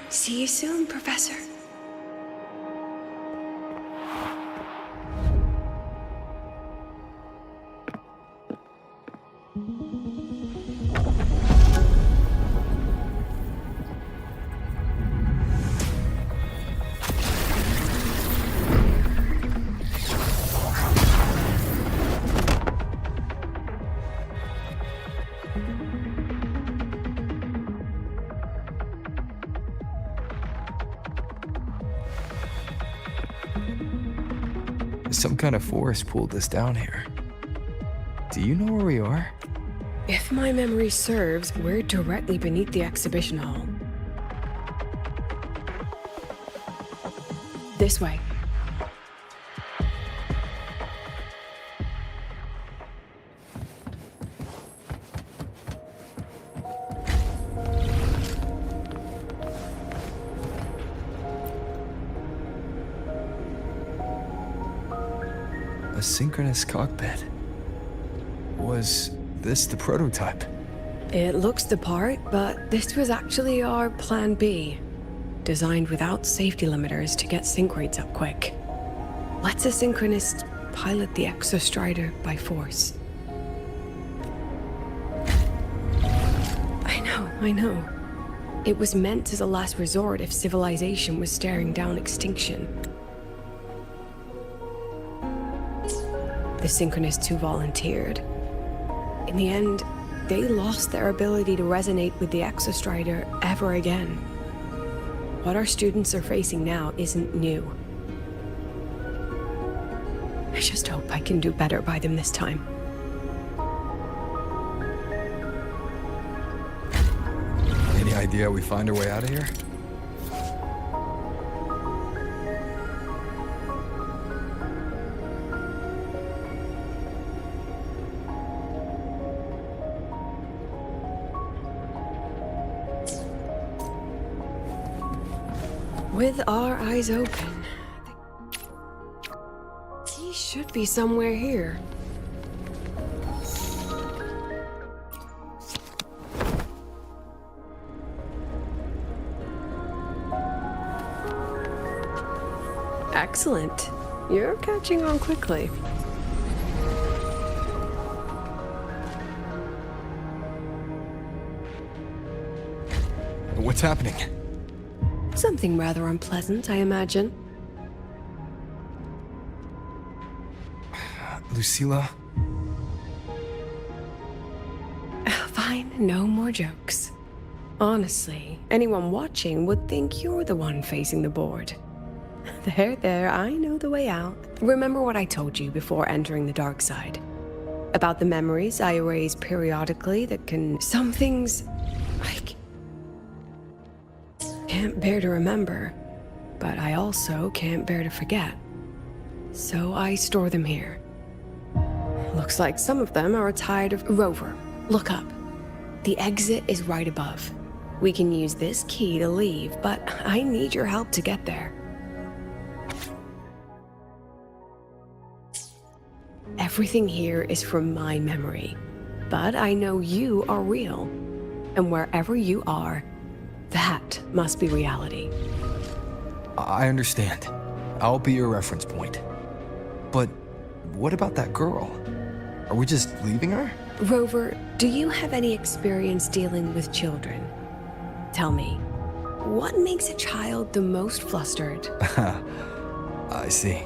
See you soon, Professor. Some kind of force pulled us down here. Do you know where we are? If my memory serves, we're directly beneath the exhibition hall. This way. A synchronous cockpit. Was this the prototype? It looks the part, but this was actually our Plan B. Designed without safety limiters to get sync rates up quick. Lets a synchronist pilot the Exostrider by force. I know. It was meant as a last resort if civilization was staring down extinction. The synchronists who volunteered. In the end, they lost their ability to resonate with the Exostrider ever again. What our students are facing now isn't new. I just hope I can do better by them this time. Any idea we find our way out of here? With our eyes open, he should be somewhere here. Excellent. You're catching on quickly. What's happening? Something rather unpleasant, I imagine. Lucilla? Fine, no more jokes. Honestly, anyone watching would think you're the one facing the board. There, I know the way out. Remember what I told you before entering the dark side? About the memories I erase periodically that can... Some things... I can't bear to remember, but I also can't bear to forget. So I store them here. Looks like some of them are tied of... Rover, look up. The exit is right above. We can use this key to leave, but I need your help to get there. Everything here is from my memory, but I know you are real. And wherever you are, that must be reality. I understand. I'll be your reference point. But what about that girl? Are we just leaving her? Rover, do you have any experience dealing with children? Tell me, what makes a child the most flustered? I see.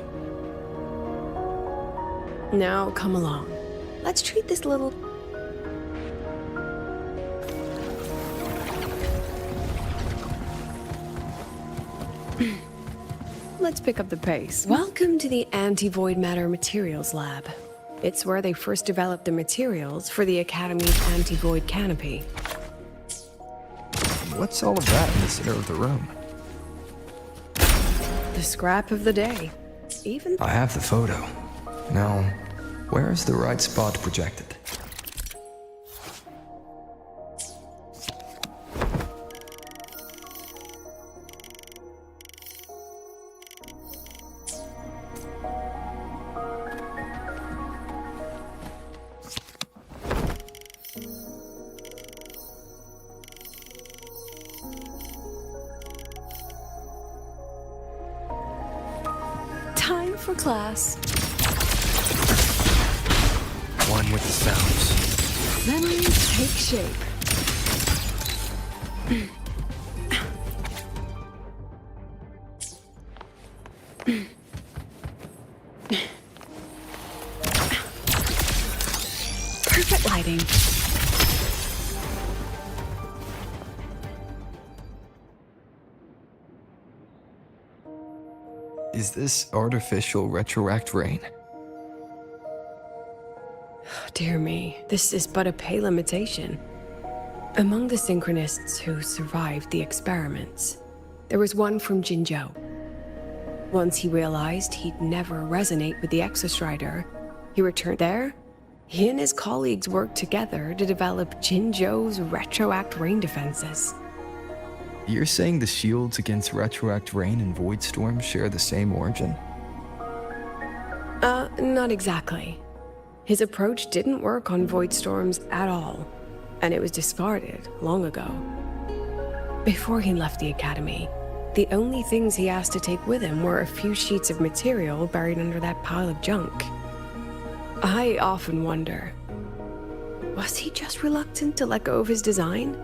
Now, come along. Let's treat this little... Let's pick up the pace. Welcome to the Anti-Void Matter Materials Lab. It's where they first developed the materials for the Academy's anti-void canopy. What's all of that in the center of the room? The scrap of the day. Even... I have the photo. Now, where is the right spot projected? Time for class. One with the sounds. Memories take shape. Perfect lighting. Is this artificial retroact rain? Dear me, this is but a pale imitation. Among the synchronists who survived the experiments, there was one from Jinzhou. Once he realized he'd never resonate with the Exostrider, he returned there. He and his colleagues worked together to develop Jinzhou's retroact rain defenses. You're saying the shields against retroact rain and void storm share the same origin? not exactly. His approach didn't work on void storms at all, and it was discarded long ago. Before he left the academy, the only things he asked to take with him were a few sheets of material buried under that pile of junk. I often wonder, was he just reluctant to let go of his design?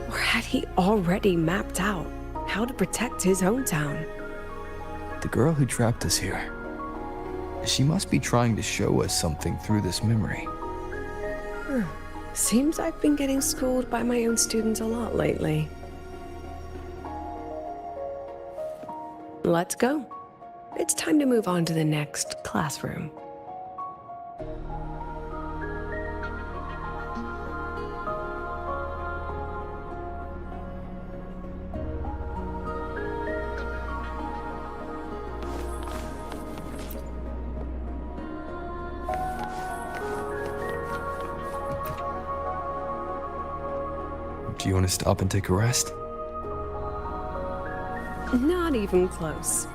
Or had he already mapped out how to protect his hometown? The girl who trapped us here, she must be trying to show us something through this memory. Seems I've been getting schooled by my own students a lot lately. Let's go. It's time to move on to the next classroom. Do you want to stop and take a rest? Not even close.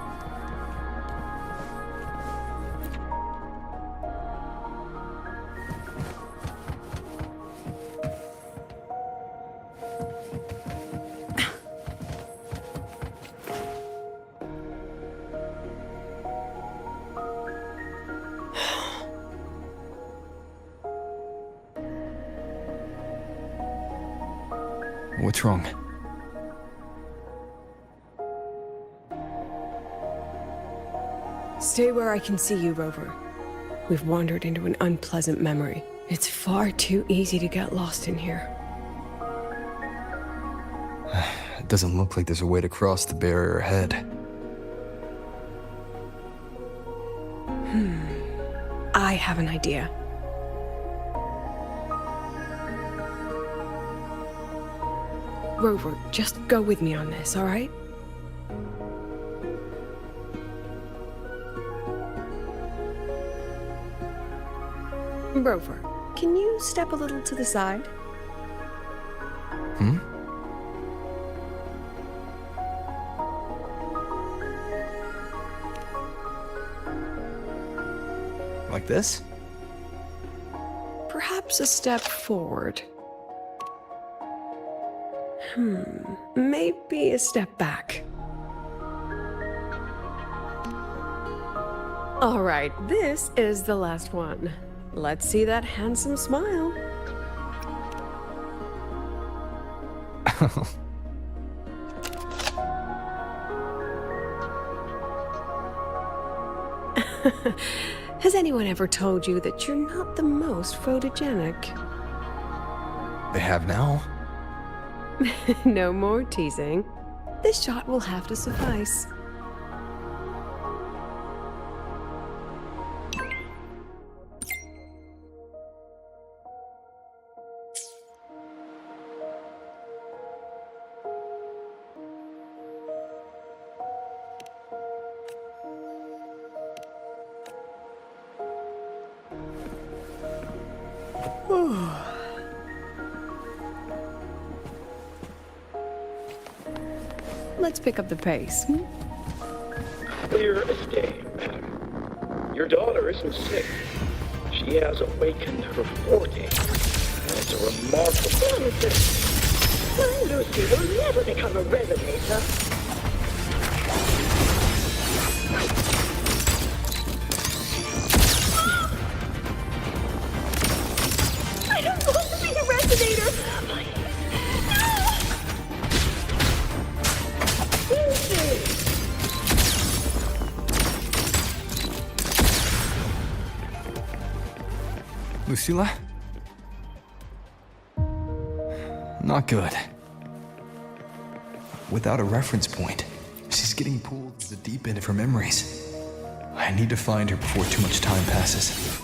What's wrong? Stay where I can see you, Rover. We've wandered into an unpleasant memory. It's far too easy to get lost in here. It doesn't look like there's a way to cross the barrier ahead. I have an idea. Rover, just go with me on this, all right? Rover, can you step a little to the side? Like this? Perhaps a step forward. Maybe a step back. All right, this is the last one. Let's see that handsome smile. Has anyone ever told you that you're not the most photogenic? They have now? No more teasing. This shot will have to suffice. Let's pick up the pace. Clear as day, madam. Your daughter isn't sick. She has awakened her forte. It's a remarkable... My Lucy will never become a resonator. I don't want to be a resonator! Lucilla? Not good. Without a reference point, she's getting pulled to the deep end of her memories. I need to find her before too much time passes.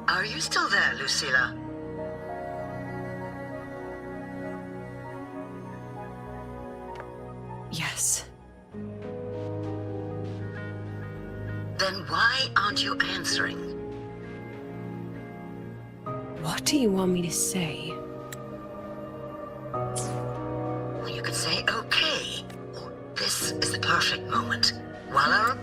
Are you still there, Lucilla? Yes. Then why aren't you answering? What do you want me to say? Well, you could say okay, or this is the perfect moment. While our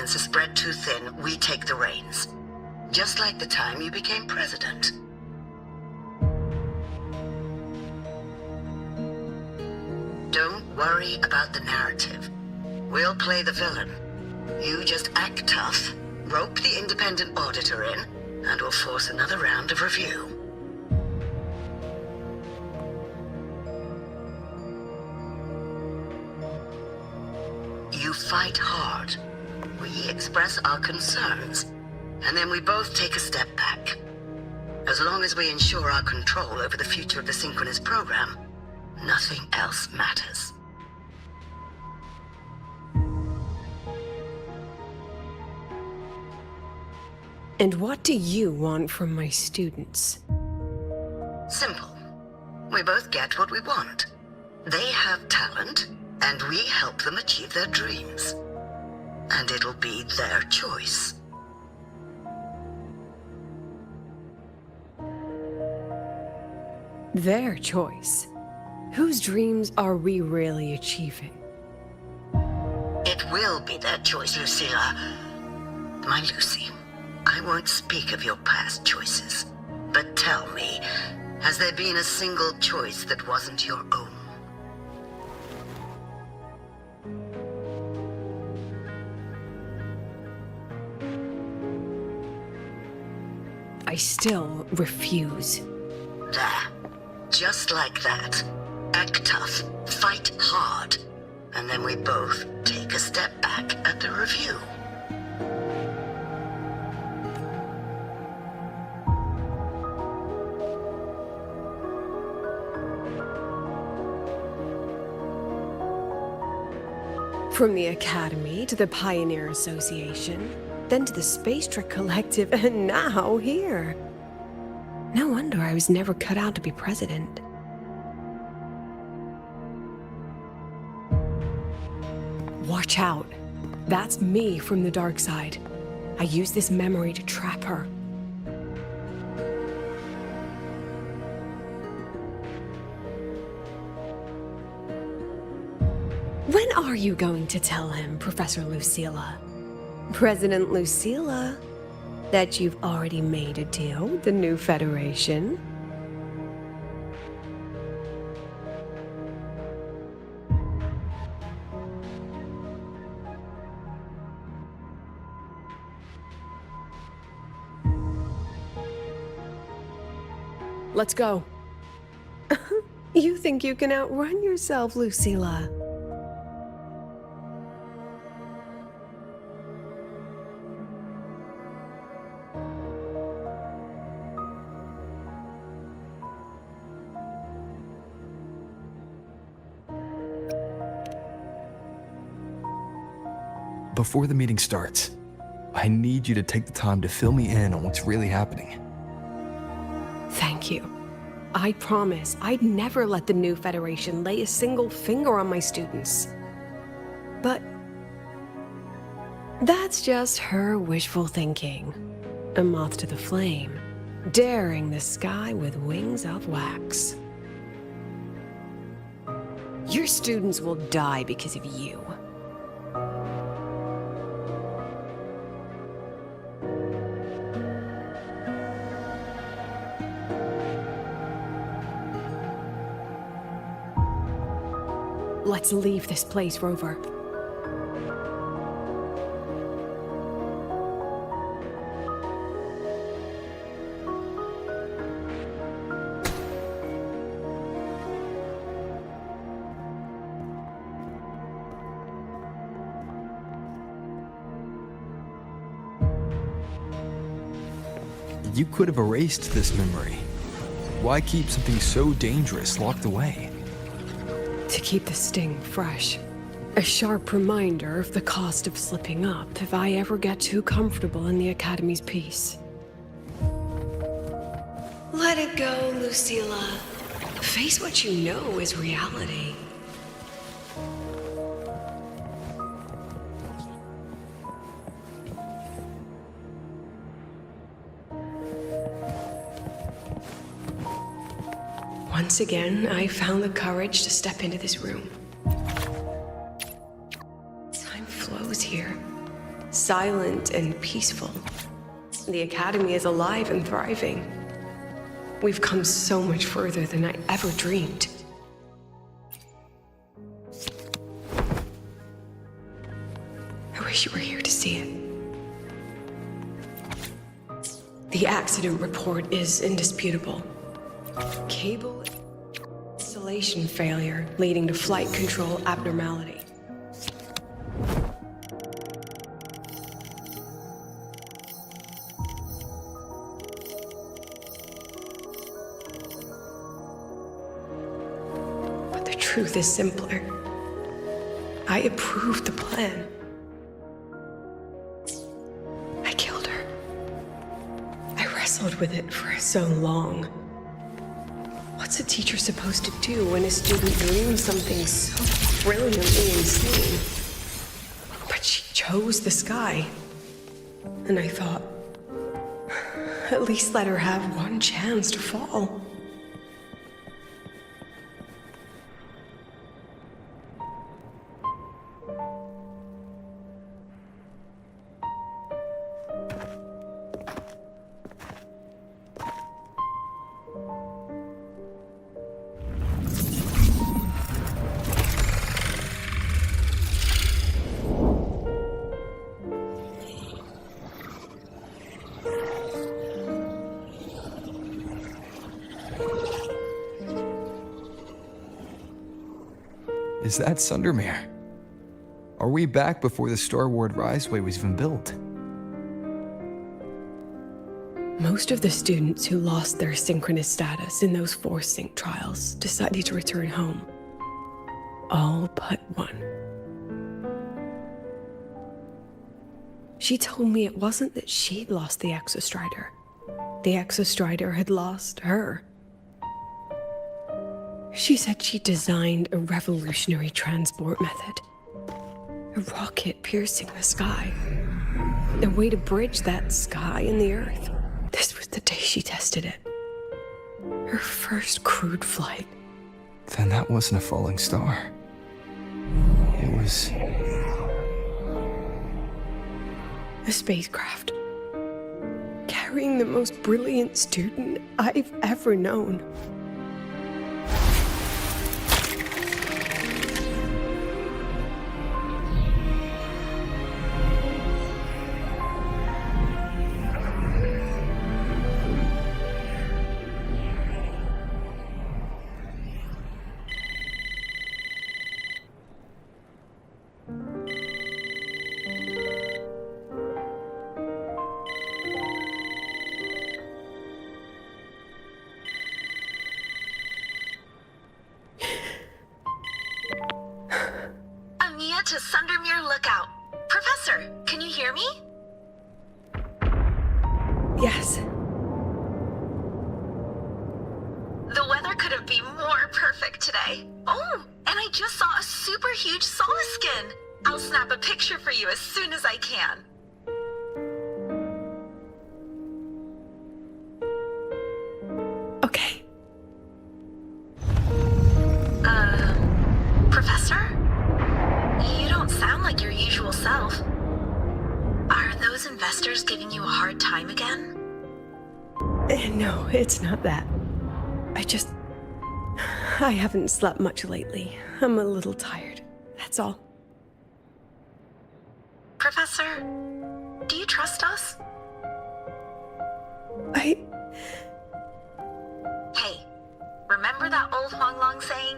disagreements are spread too thin, we take the reins. Just like the time you became president. Don't worry about the narrative. We'll play the villain. You just act tough, rope the independent auditor in, and we'll force another round of review. You fight hard. We express our concerns, and then we both take a step back. As long as we ensure our control over the future of the Synchronous program, nothing else matters. And what do you want from my students? Simple. We both get what we want. They have talent, and we help them achieve their dreams. And it'll be their choice. Their choice? Whose dreams are we really achieving? It will be their choice, Lucilla. My Lucy, I won't speak of your past choices. But tell me, has there been a single choice that wasn't your own? I still refuse. There. Just like that. Act tough, fight hard, and then we both take a step back at the review. From the Academy to the Pioneer Association, then to the Space Trek Collective, and now here. No wonder I was never cut out to be president. Watch out. That's me from the dark side. I use this memory to trap her. When are you going to tell him, Professor Lucilla? President Lucilla, that you've already made a deal with the new Federation? Let's go. You think you can outrun yourself, Lucilla? Before the meeting starts, I need you to take the time to fill me in on what's really happening. Thank you. I promise I'd never let the new Federation lay a single finger on my students. But that's just her wishful thinking. A moth to the flame, daring the sky with wings of wax. Your students will die because of you. Let's leave this place, Rover. You could have erased this memory. Why keep something so dangerous locked away? To keep the sting fresh. A sharp reminder of the cost of slipping up if I ever get too comfortable in the Academy's peace. Let it go, Lucilla. Face what you know is reality. Once again, I found the courage to step into this room. Time flows here. silent and peaceful. The Academy is alive and thriving. We've come so much further than I ever dreamed. I wish you were here to see it. The accident report is indisputable. Cable installation failure leading to flight control abnormality. But the truth is simpler. I approved the plan. I killed her. I wrestled with it for so long. What's a teacher supposed to do when a student dreams something so brilliantly insane? But she chose the sky. And I thought, at least let her have one chance to fall. Is that Sundermere? Are we back before the Star Ward Riseway was even built? Most of the students who lost their synchronous status in those force sync trials decided to return home. All but one. She told me it wasn't that she'd lost the Exostrider. The Exostrider had lost her. She said she designed a revolutionary transport method. A rocket piercing the sky. A way to bridge that sky and the Earth. This was the day she tested it. Her first crewed flight. Then that wasn't a falling star. It was... a spacecraft. Carrying the most brilliant student I've ever known. To Sundermere Lookout. Professor, can you hear me? Yes. The weather couldn't be more perfect today. Oh, and I just saw a super huge Solaskin. I'll snap a picture for you as soon as I can. Okay. Professor? You don't sound like your usual self. Are those investors giving you a hard time again? No, it's not that. I haven't slept much lately. I'm a little tired. That's all. Professor, do you trust us? Hey, remember that old Huanglong saying?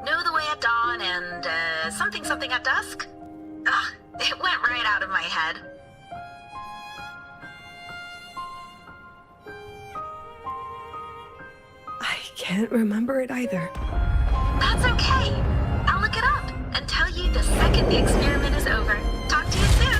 Know the way at dawn and, something at dusk? Ugh, it went right out of my head. I can't remember it either. That's okay. I'll look it up and tell you the second the experiment is over. Talk to you soon.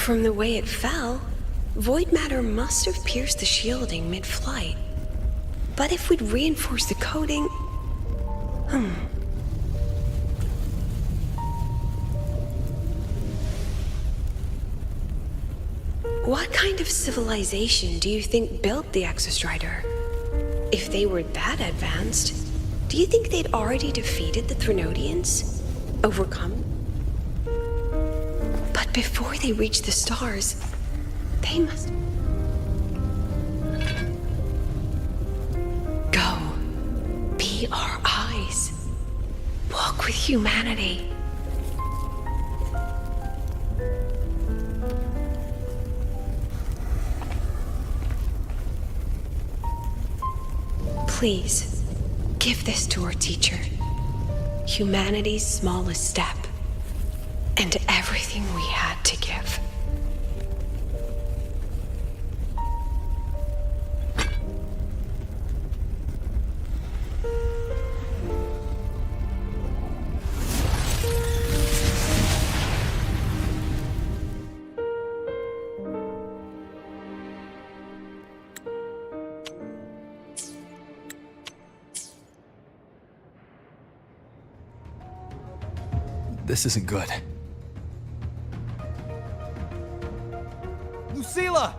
From the way it fell, void matter must have pierced the shielding mid-flight. But if we'd reinforced the coating... What kind of civilization do you think built the Exostrider? If they were that advanced, do you think they'd already defeated the Threnodians? Overcome? But before they reached the stars, they must... Go. Be our eyes. Walk with humanity. Please, give this to our teacher. Humanity's smallest step, and everything we had to give. This isn't good. Lucilla!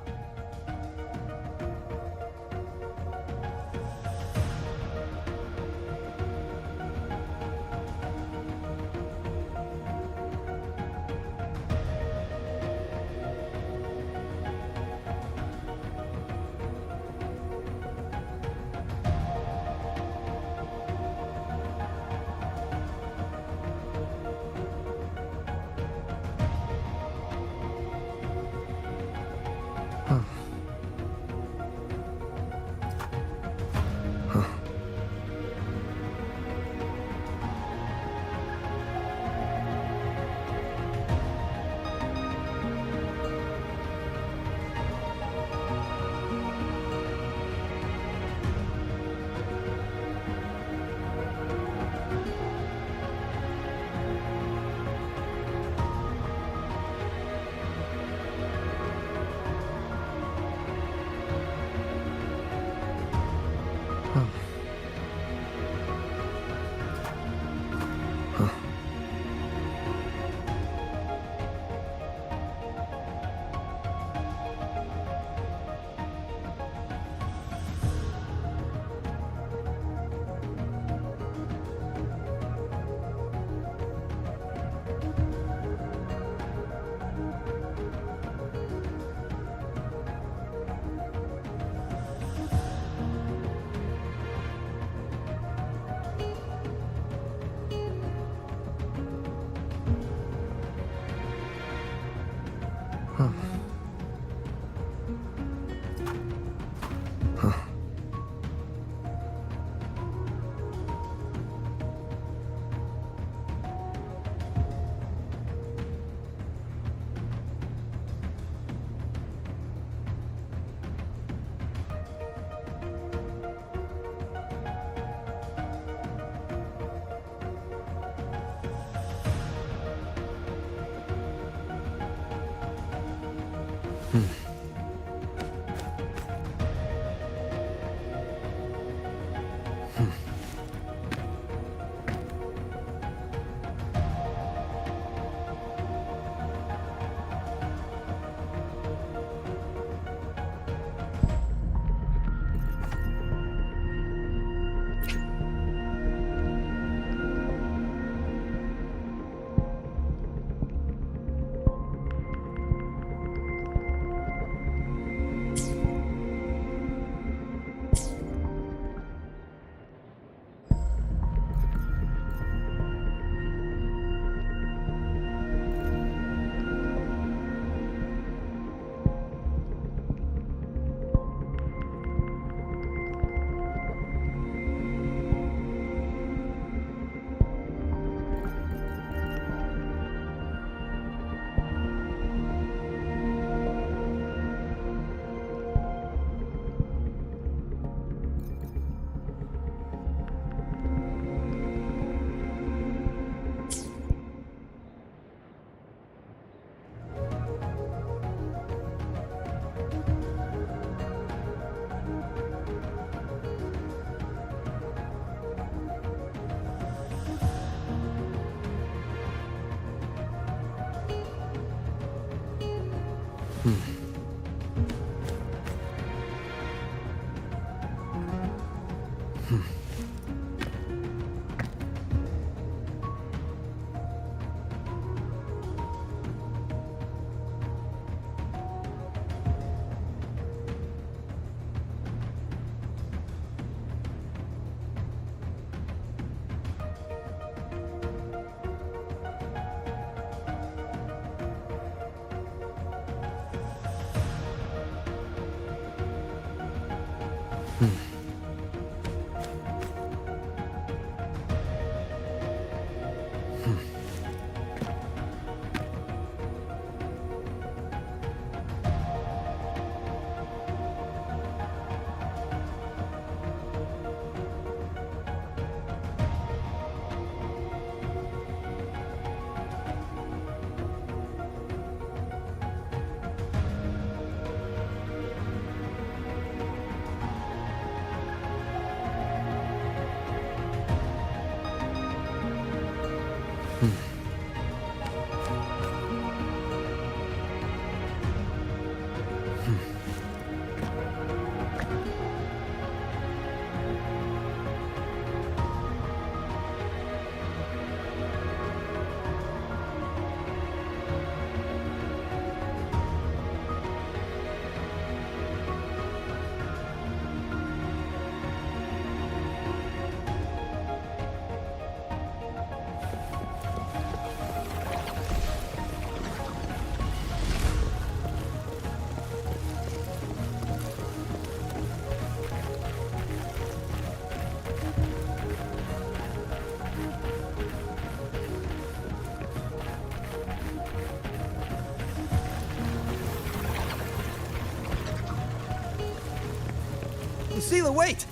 Lucilla, wait!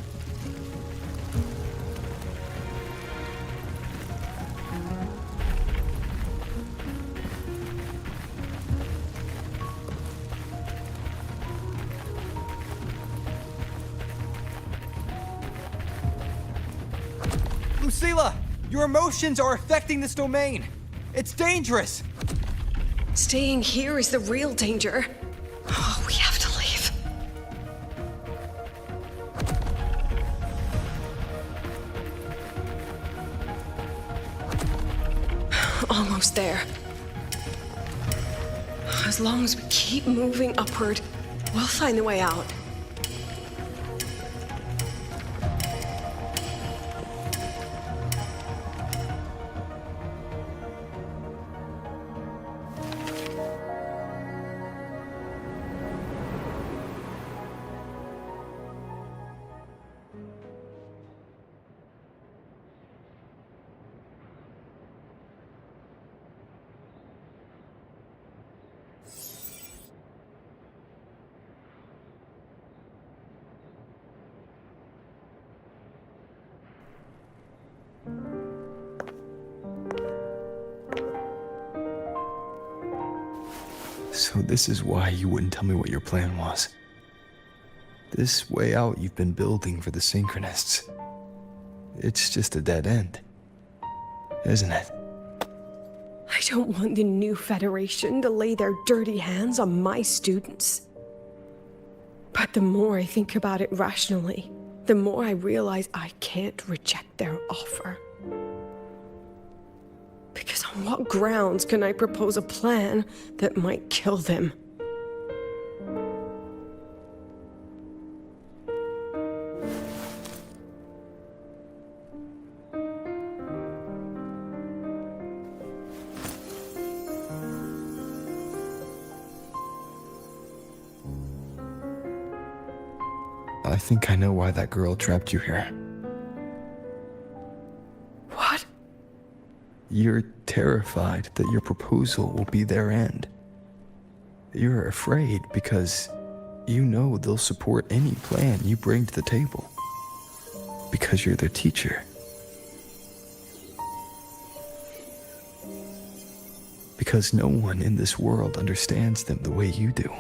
Lucilla! Your emotions are affecting this domain! It's dangerous! Staying here is the real danger. Oh, we have to leave. Almost there. As long as we keep moving upward, we'll find a way out. So this is why you wouldn't tell me what your plan was. This way out you've been building for the Synchronists. It's just a dead end, isn't it? I don't want the new Federation to lay their dirty hands on my students. But the more I think about it rationally, the more I realize I can't reject their offer. Because on what grounds can I propose a plan that might kill them? I think I know why that girl trapped you here. What? You're terrified that your proposal will be their end. You're afraid because you know they'll support any plan you bring to the table. Because you're their teacher. Because no one in this world understands them the way you do.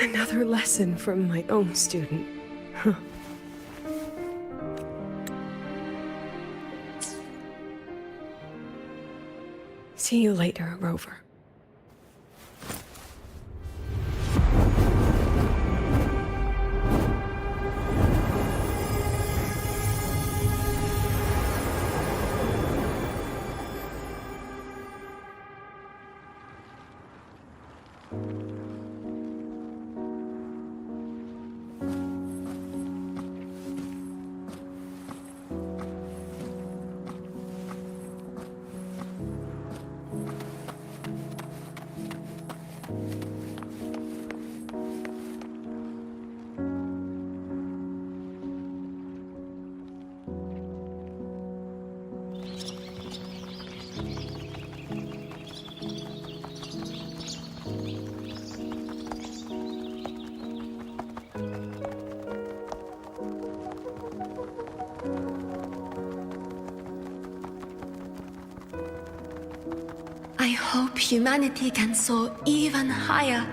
Another lesson from my own student. Huh. See you later, Rover. I hope humanity can soar even higher.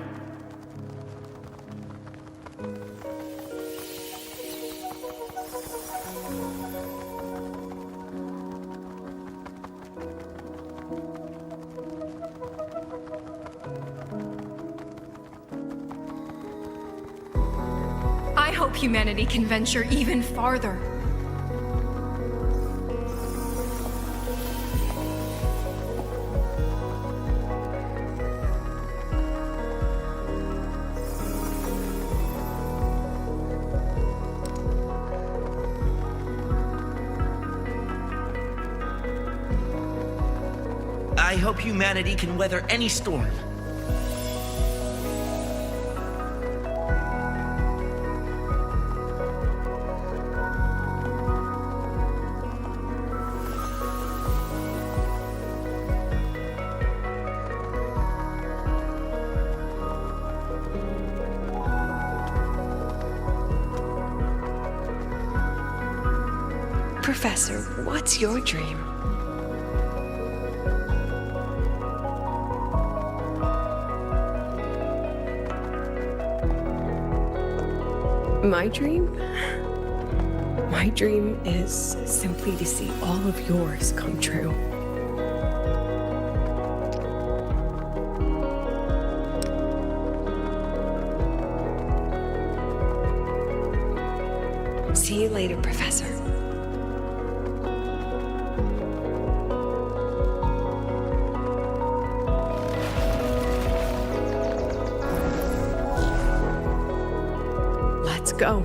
I hope humanity can venture even farther. I hope humanity can weather any storm. Professor, what's your dream? My dream? My dream is simply to see all of yours come true. See you later, Professor. Let's go.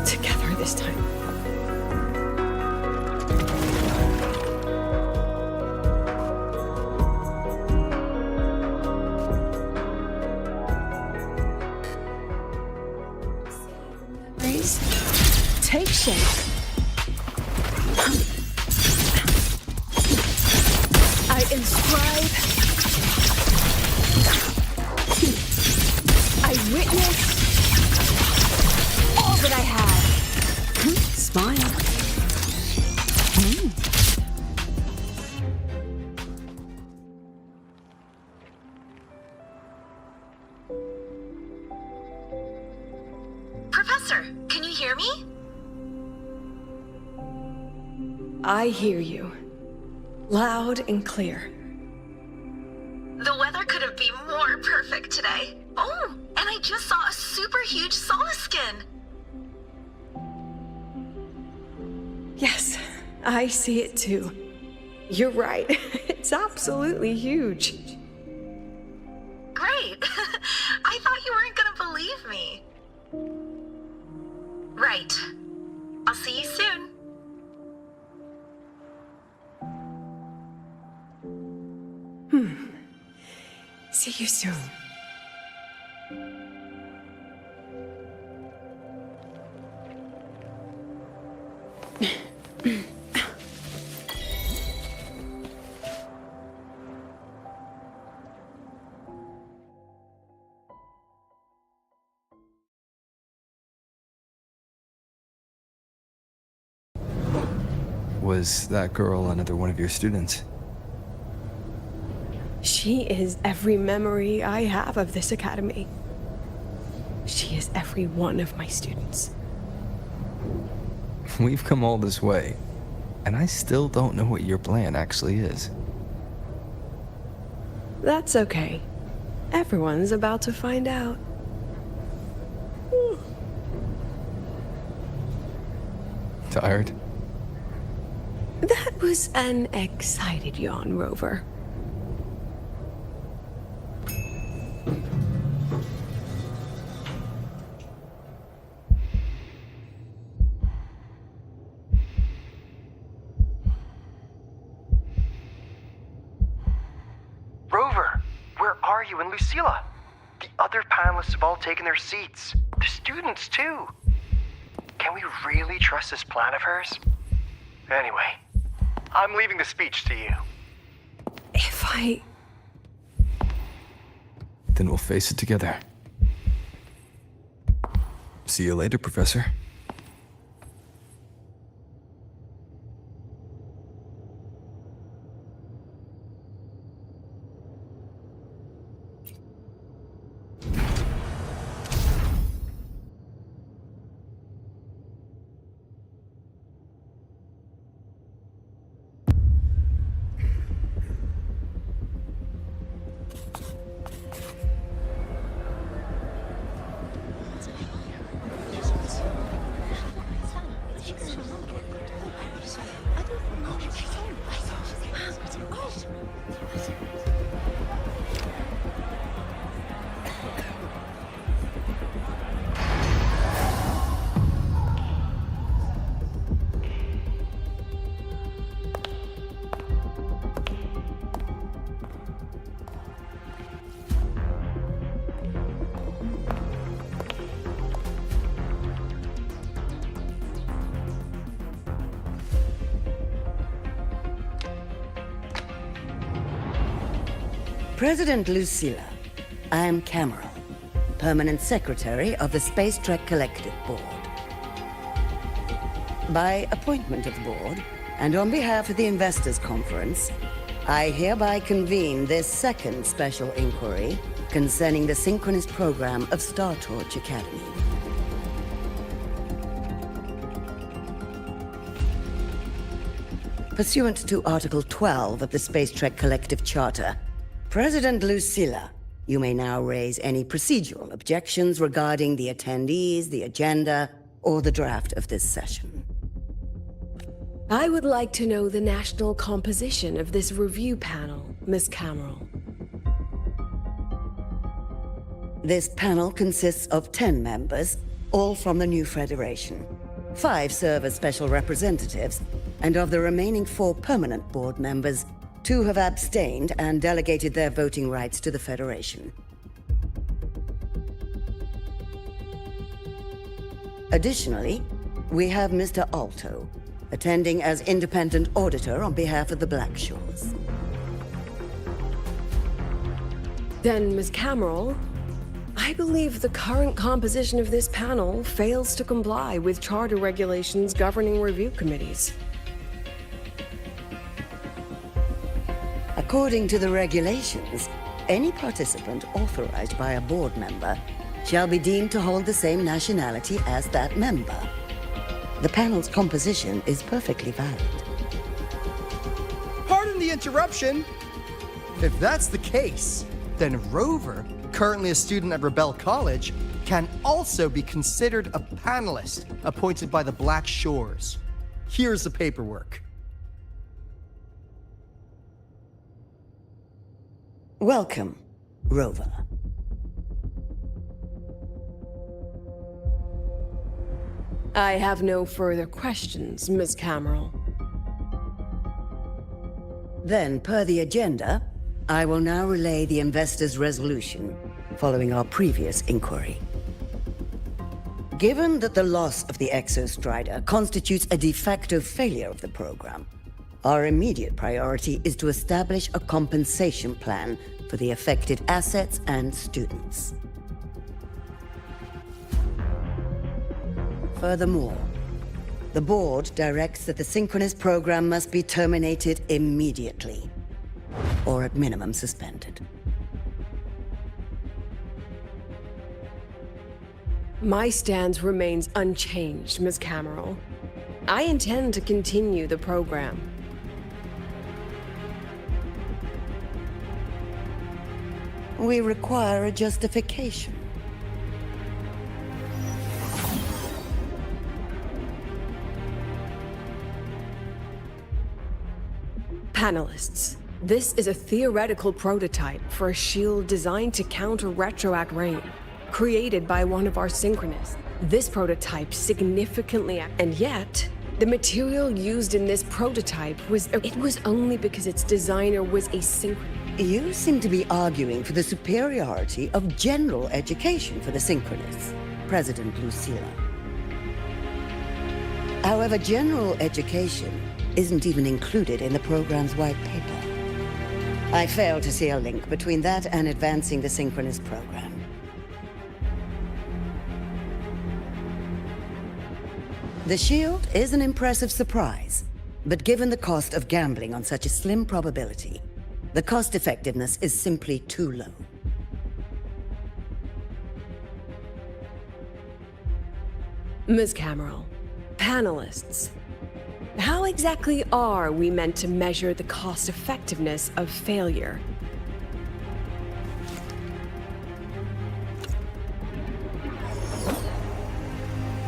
Together this time. Please take shape. I inscribe. I witness. All that I had. Smile. Professor, can you hear me? I hear you. Loud and clear. The weather couldn't be more perfect today. Oh, and I just saw a super huge Solaskin. Yes, I see it too. You're right. It's absolutely huge. Great. I thought you weren't gonna believe me. Right. I'll see you soon. See you soon. Was that girl another one of your students? She is every memory I have of this academy. She is every one of my students. We've come all this way, and I still don't know what your plan actually is. That's okay. Everyone's about to find out. Tired? That was an excited yawn, Rover. Rover, where are you and Lucilla? The other panelists have all taken their seats. The students, too. Can we really trust this plan of hers? Anyway, I'm leaving the speech to you. If I... Then we'll face it together. See you later, Professor. President Lucilla, I am Cameron, Permanent Secretary of the Space Trek Collective Board. By appointment of the board, and on behalf of the Investors Conference, I hereby convene this second special inquiry concerning the synchronous program of Star Torch Academy. Pursuant to Article 12 of the Space Trek Collective Charter, President Lucilla, you may now raise any procedural objections regarding the attendees, the agenda, or the draft of this session. I would like to know the national composition of this review panel, Miss Cameron. This panel consists of 10 members, all from the new Federation. 5 serve as special representatives, and of the remaining 4 permanent board members, 2 have abstained and delegated their voting rights to the Federation. Additionally, we have Mr. Alto, attending as independent auditor on behalf of the Blackshores. Then, Ms. Cameron, I believe the current composition of this panel fails to comply with charter regulations governing review committees. According to the regulations, any participant authorized by a board member shall be deemed to hold the same nationality as that member. The panel's composition is perfectly valid. Pardon the interruption! If that's the case, then Rover, currently a student at Rebel College, can also be considered a panelist appointed by the Black Shores. Here's the paperwork. Welcome, Rover. I have no further questions, Ms. Cameron. Then, per the agenda, I will now relay the investors' resolution following our previous inquiry. Given that the loss of the Exostrider constitutes a de facto failure of the program, our immediate priority is to establish a compensation plan for the affected assets and students. Furthermore, the board directs that the synchronous program must be terminated immediately, or at minimum suspended. My stance remains unchanged, Ms. Cameron. I intend to continue the program. We require a justification. Panelists, this is a theoretical prototype for a shield designed to counter retroact rain, created by one of our synchronists. This prototype significantly, and yet, the material used in this prototype was only because its designer was a synchronist. You seem to be arguing for the superiority of general education for the Synchronists, President Lucilla. However, general education isn't even included in the program's white paper. I fail to see a link between that and advancing the Synchronist program. The shield is an impressive surprise, but given the cost of gambling on such a slim probability, the cost-effectiveness is simply too low. Ms. Cameron, panelists, how exactly are we meant to measure the cost-effectiveness of failure?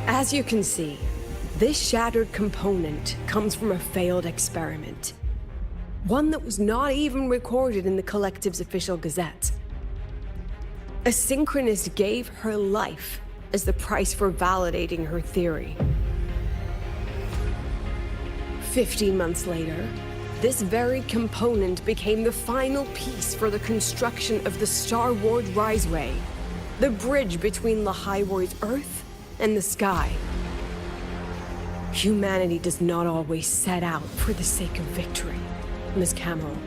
As you can see, this shattered component comes from a failed experiment. One that was not even recorded in the Collective's official gazette. A synchronist gave her life as the price for validating her theory. 15 months later, this very component became the final piece for the construction of the Star Ward Riseway, the bridge between Lahai-Ward's Earth and the sky. Humanity does not always set out for the sake of victory, Ms. Cameron.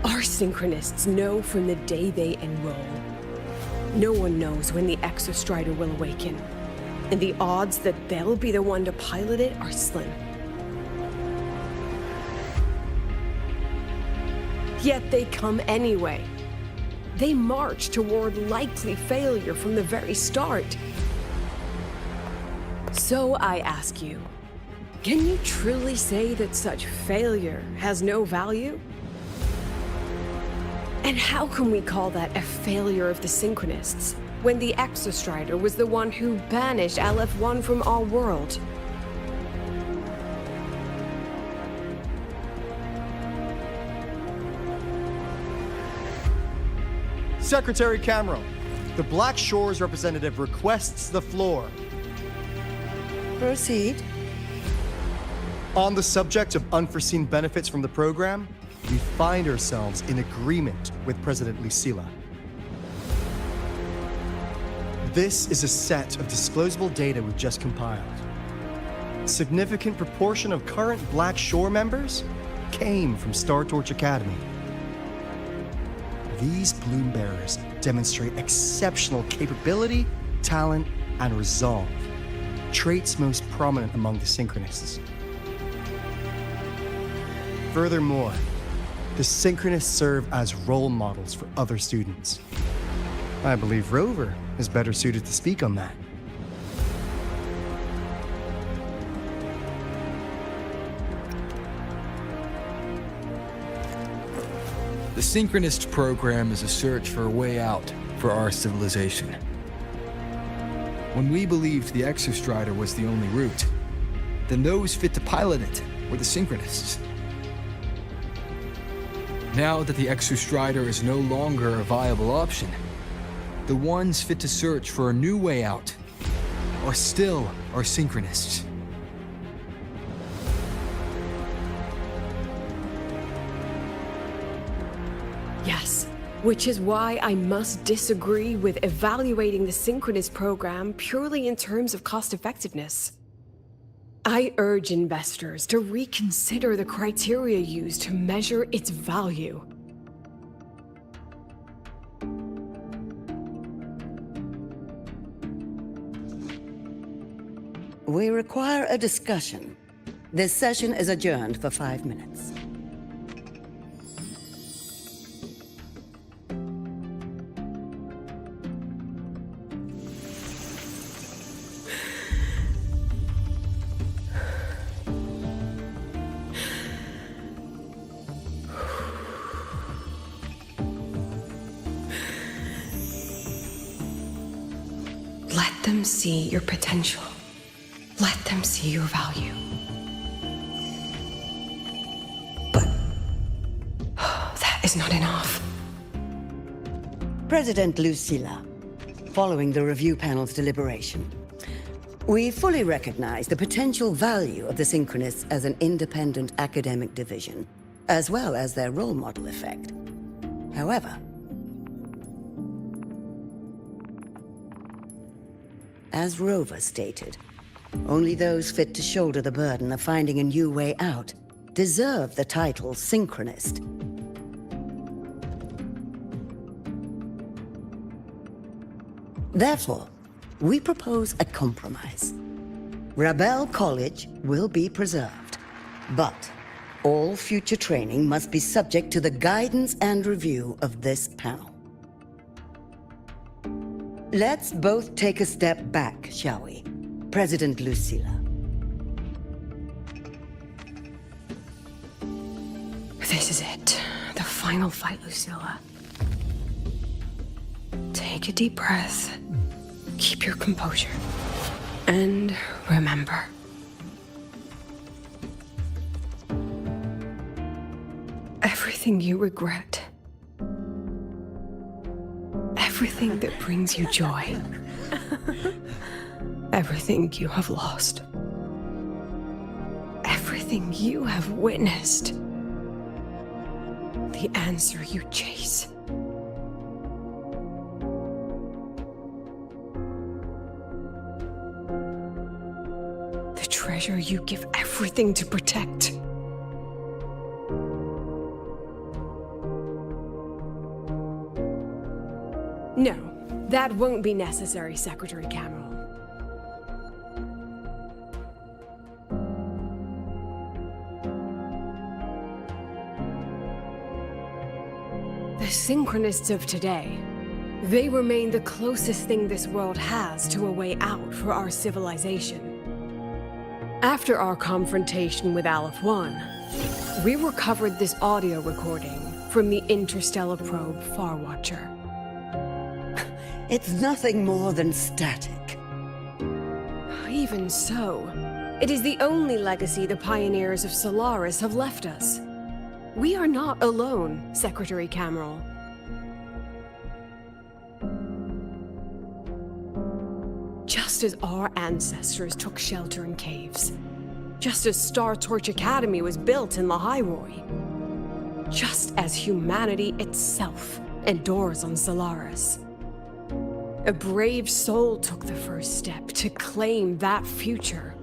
Our synchronists know from the day they enroll. No one knows when the Exostrider will awaken, and the odds that they'll be the one to pilot it are slim. Yet they come anyway. They march toward likely failure from the very start. So I ask you, can you truly say that such failure has no value? And how can we call that a failure of the Synchronists, when the Exostrider was the one who banished LF-1 from our world? Secretary Cameron, the Black Shores representative requests the floor. Proceed. On the subject of unforeseen benefits from the program, we find ourselves in agreement with President Lucilla. This is a set of disclosable data we've just compiled. A significant proportion of current Black Shore members came from Star Torch Academy. These Bloom Bearers demonstrate exceptional capability, talent, and resolve, traits most prominent among the Synchronists. Furthermore, the Synchronists serve as role models for other students. I believe Rover is better suited to speak on that. The Synchronist program is a search for a way out for our civilization. When we believed the Exostrider was the only route, then those fit to pilot it were the Synchronists. Now that the Exostrider is no longer a viable option, the ones fit to search for a new way out are still our Synchronists. Yes, which is why I must disagree with evaluating the Synchronist program purely in terms of cost-effectiveness. I urge investors to reconsider the criteria used to measure its value. We require a discussion. This session is adjourned for 5 minutes. them see your potential. Let them see your value. But that is not enough. President Lucilla, following the review panel's deliberation, we fully recognize the potential value of the Synchronists as an independent academic division, as well as their role model effect. However, as Rover stated, only those fit to shoulder the burden of finding a new way out deserve the title Synchronist. Therefore, we propose a compromise. Rebel College will be preserved, but all future training must be subject to the guidance and review of this panel. Let's both take a step back, shall we? President Lucilla. This is it. The final fight, Lucilla. Take a deep breath. Keep your composure. And remember. Everything you regret. Everything that brings you joy. Everything you have lost. Everything you have witnessed. The answer you chase. The treasure you give everything to protect. No, that won't be necessary, Secretary Cameron. The Synchronists of today, they remain the closest thing this world has to a way out for our civilization. After our confrontation with Aleph 1, we recovered this audio recording from the interstellar probe Farwatcher. It's nothing more than static. Even so, it is the only legacy the pioneers of Solaris have left us. We are not alone, Secretary Cameron. Just as our ancestors took shelter in caves, just as Star Torch Academy was built in Lahiroi, just as humanity itself endures on Solaris, a brave soul took the first step to claim that future.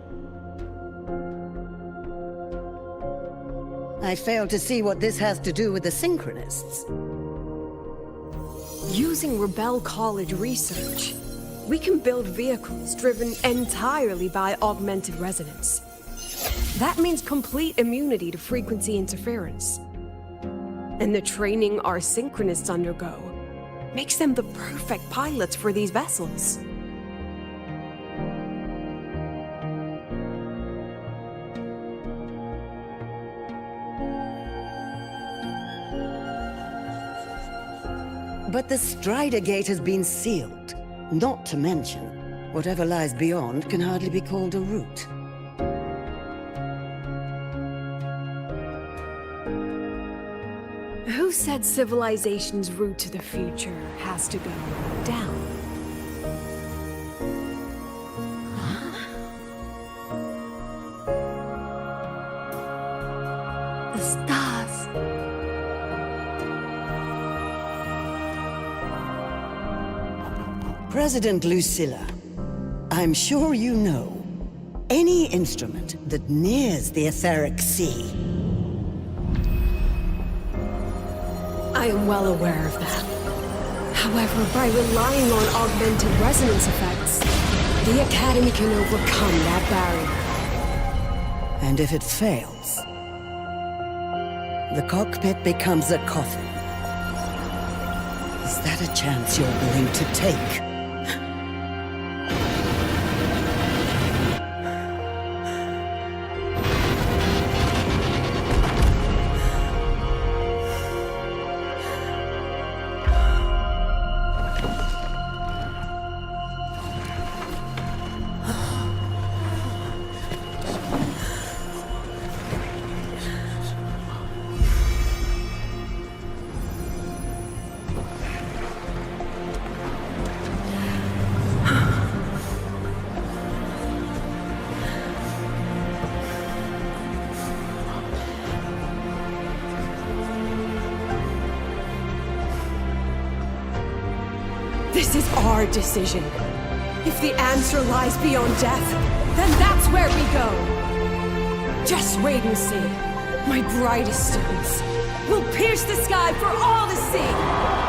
I fail to see what this has to do with the Synchronists. Using Rebel College research, we can build vehicles driven entirely by augmented resonance. That means complete immunity to frequency interference. And the training our Synchronists undergo makes them the perfect pilots for these vessels. But the Strider Gate has been sealed. Not to mention, whatever lies beyond can hardly be called a route. Who said civilization's route to the future has to go down? The stars. President Lucilla, I'm sure you know, any instrument that nears the etheric sea. I am well aware of that. However, by relying on augmented resonance effects, the Academy can overcome that barrier. And if it fails, the cockpit becomes a coffin. Is that a chance you're willing to take? This is our decision. If the answer lies beyond death, then that's where we go. Just wait and see. My brightest students will pierce the sky for all to see.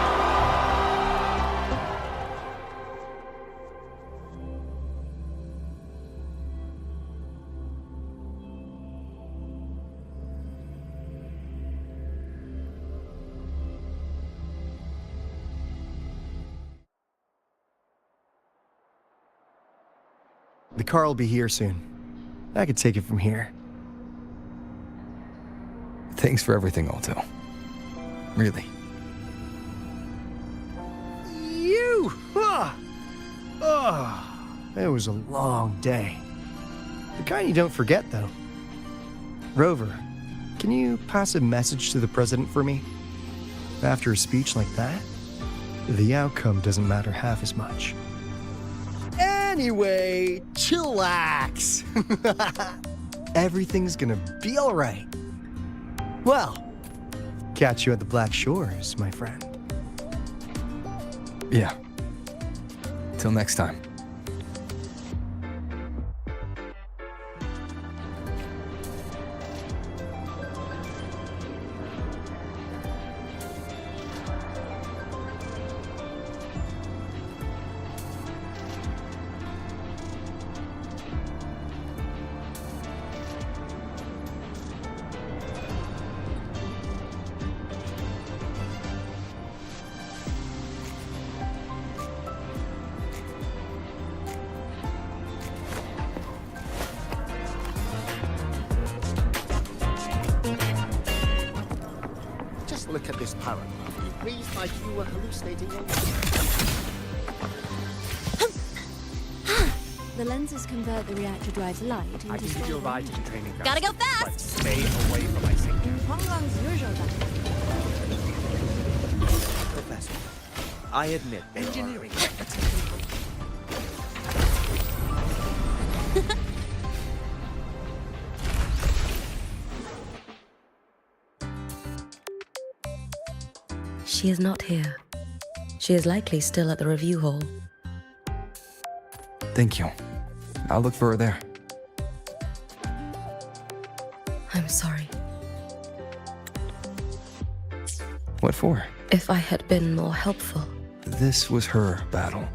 The car will be here soon. I could take it from here. Thanks for everything, Alto. Really. You! It was a long day. The kind you don't forget, though. Rover, can you pass a message to the president for me? After a speech like that, the outcome doesn't matter half as much. Anyway, chillax. Everything's gonna be all right. Well, catch you at the Black Shores, my friend. Yeah. Till next time. Look at this parrot. You pleased like you were hallucinating on The lenses convert the reactor drive's light into... I can give you a ride to the training ground. Gotta go fast! But stay away from my sinking. Professor, I admit engineering. She is not here. She is likely still at the review hall. Thank you. I'll look for her there. I'm sorry. What for? If I had been more helpful. This was her battle.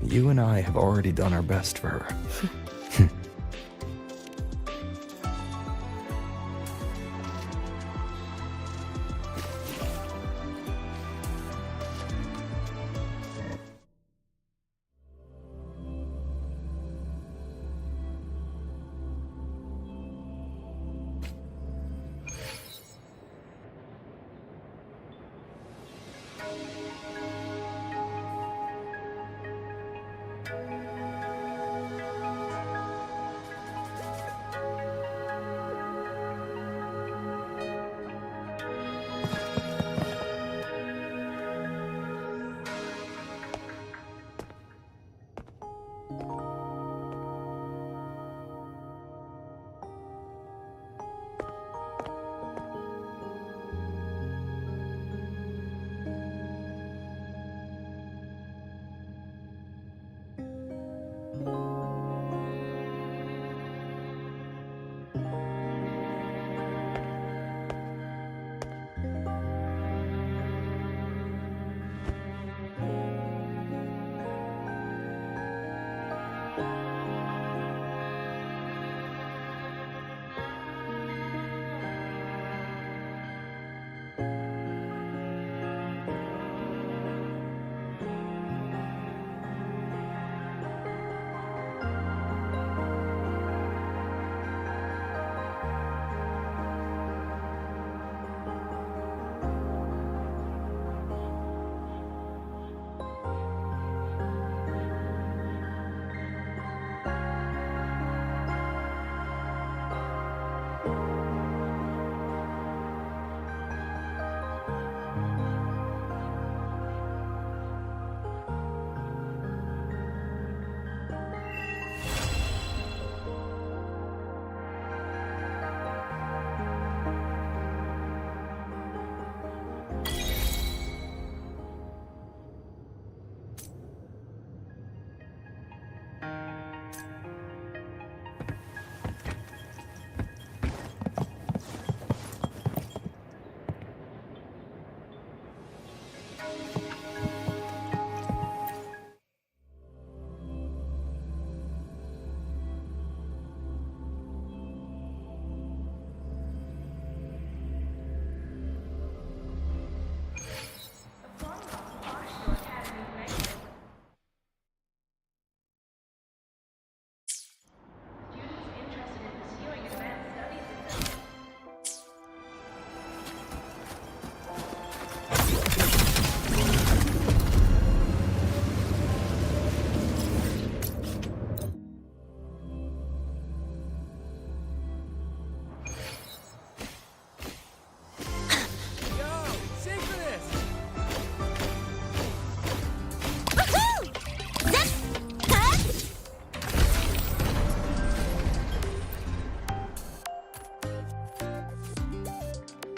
You and I have already done our best for her.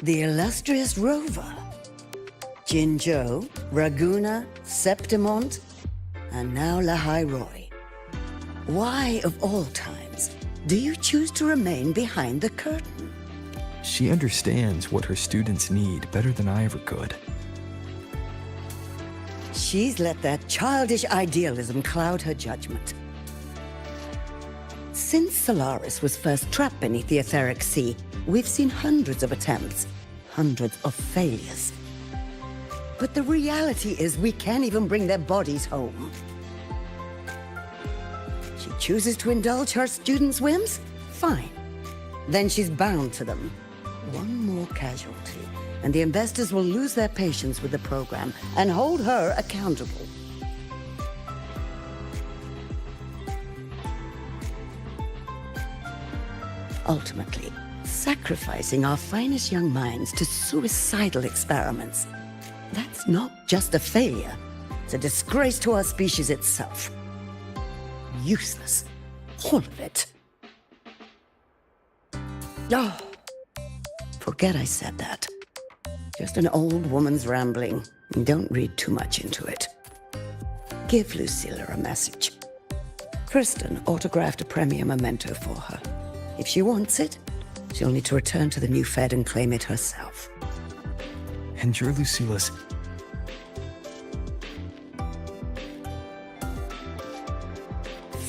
the illustrious Rover. Jinzhou, Raguna, Septimont, and now Lahai Roi. Why, of all times, do you choose to remain behind the curtain? She understands what her students need better than I ever could. She's let that childish idealism cloud her judgment. Since Solaris was first trapped beneath the etheric sea, we've seen hundreds of attempts, hundreds of failures. But the reality is we can't even bring their bodies home. She chooses to indulge her students' whims? Fine. Then she's bound to them. One more casualty, and the investors will lose their patience with the program and hold her accountable. Ultimately, sacrificing our finest young minds to suicidal experiments. That's not just a failure. It's a disgrace to our species itself. Useless. All of it. Oh, forget I said that. Just an old woman's rambling. Don't read too much into it. Give Lucilla a message. Kristen autographed a premier memento for her. If she wants it, she'll need to return to the new Fed and claim it herself. And you're Lucilla's...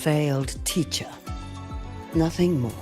failed teacher. Nothing more.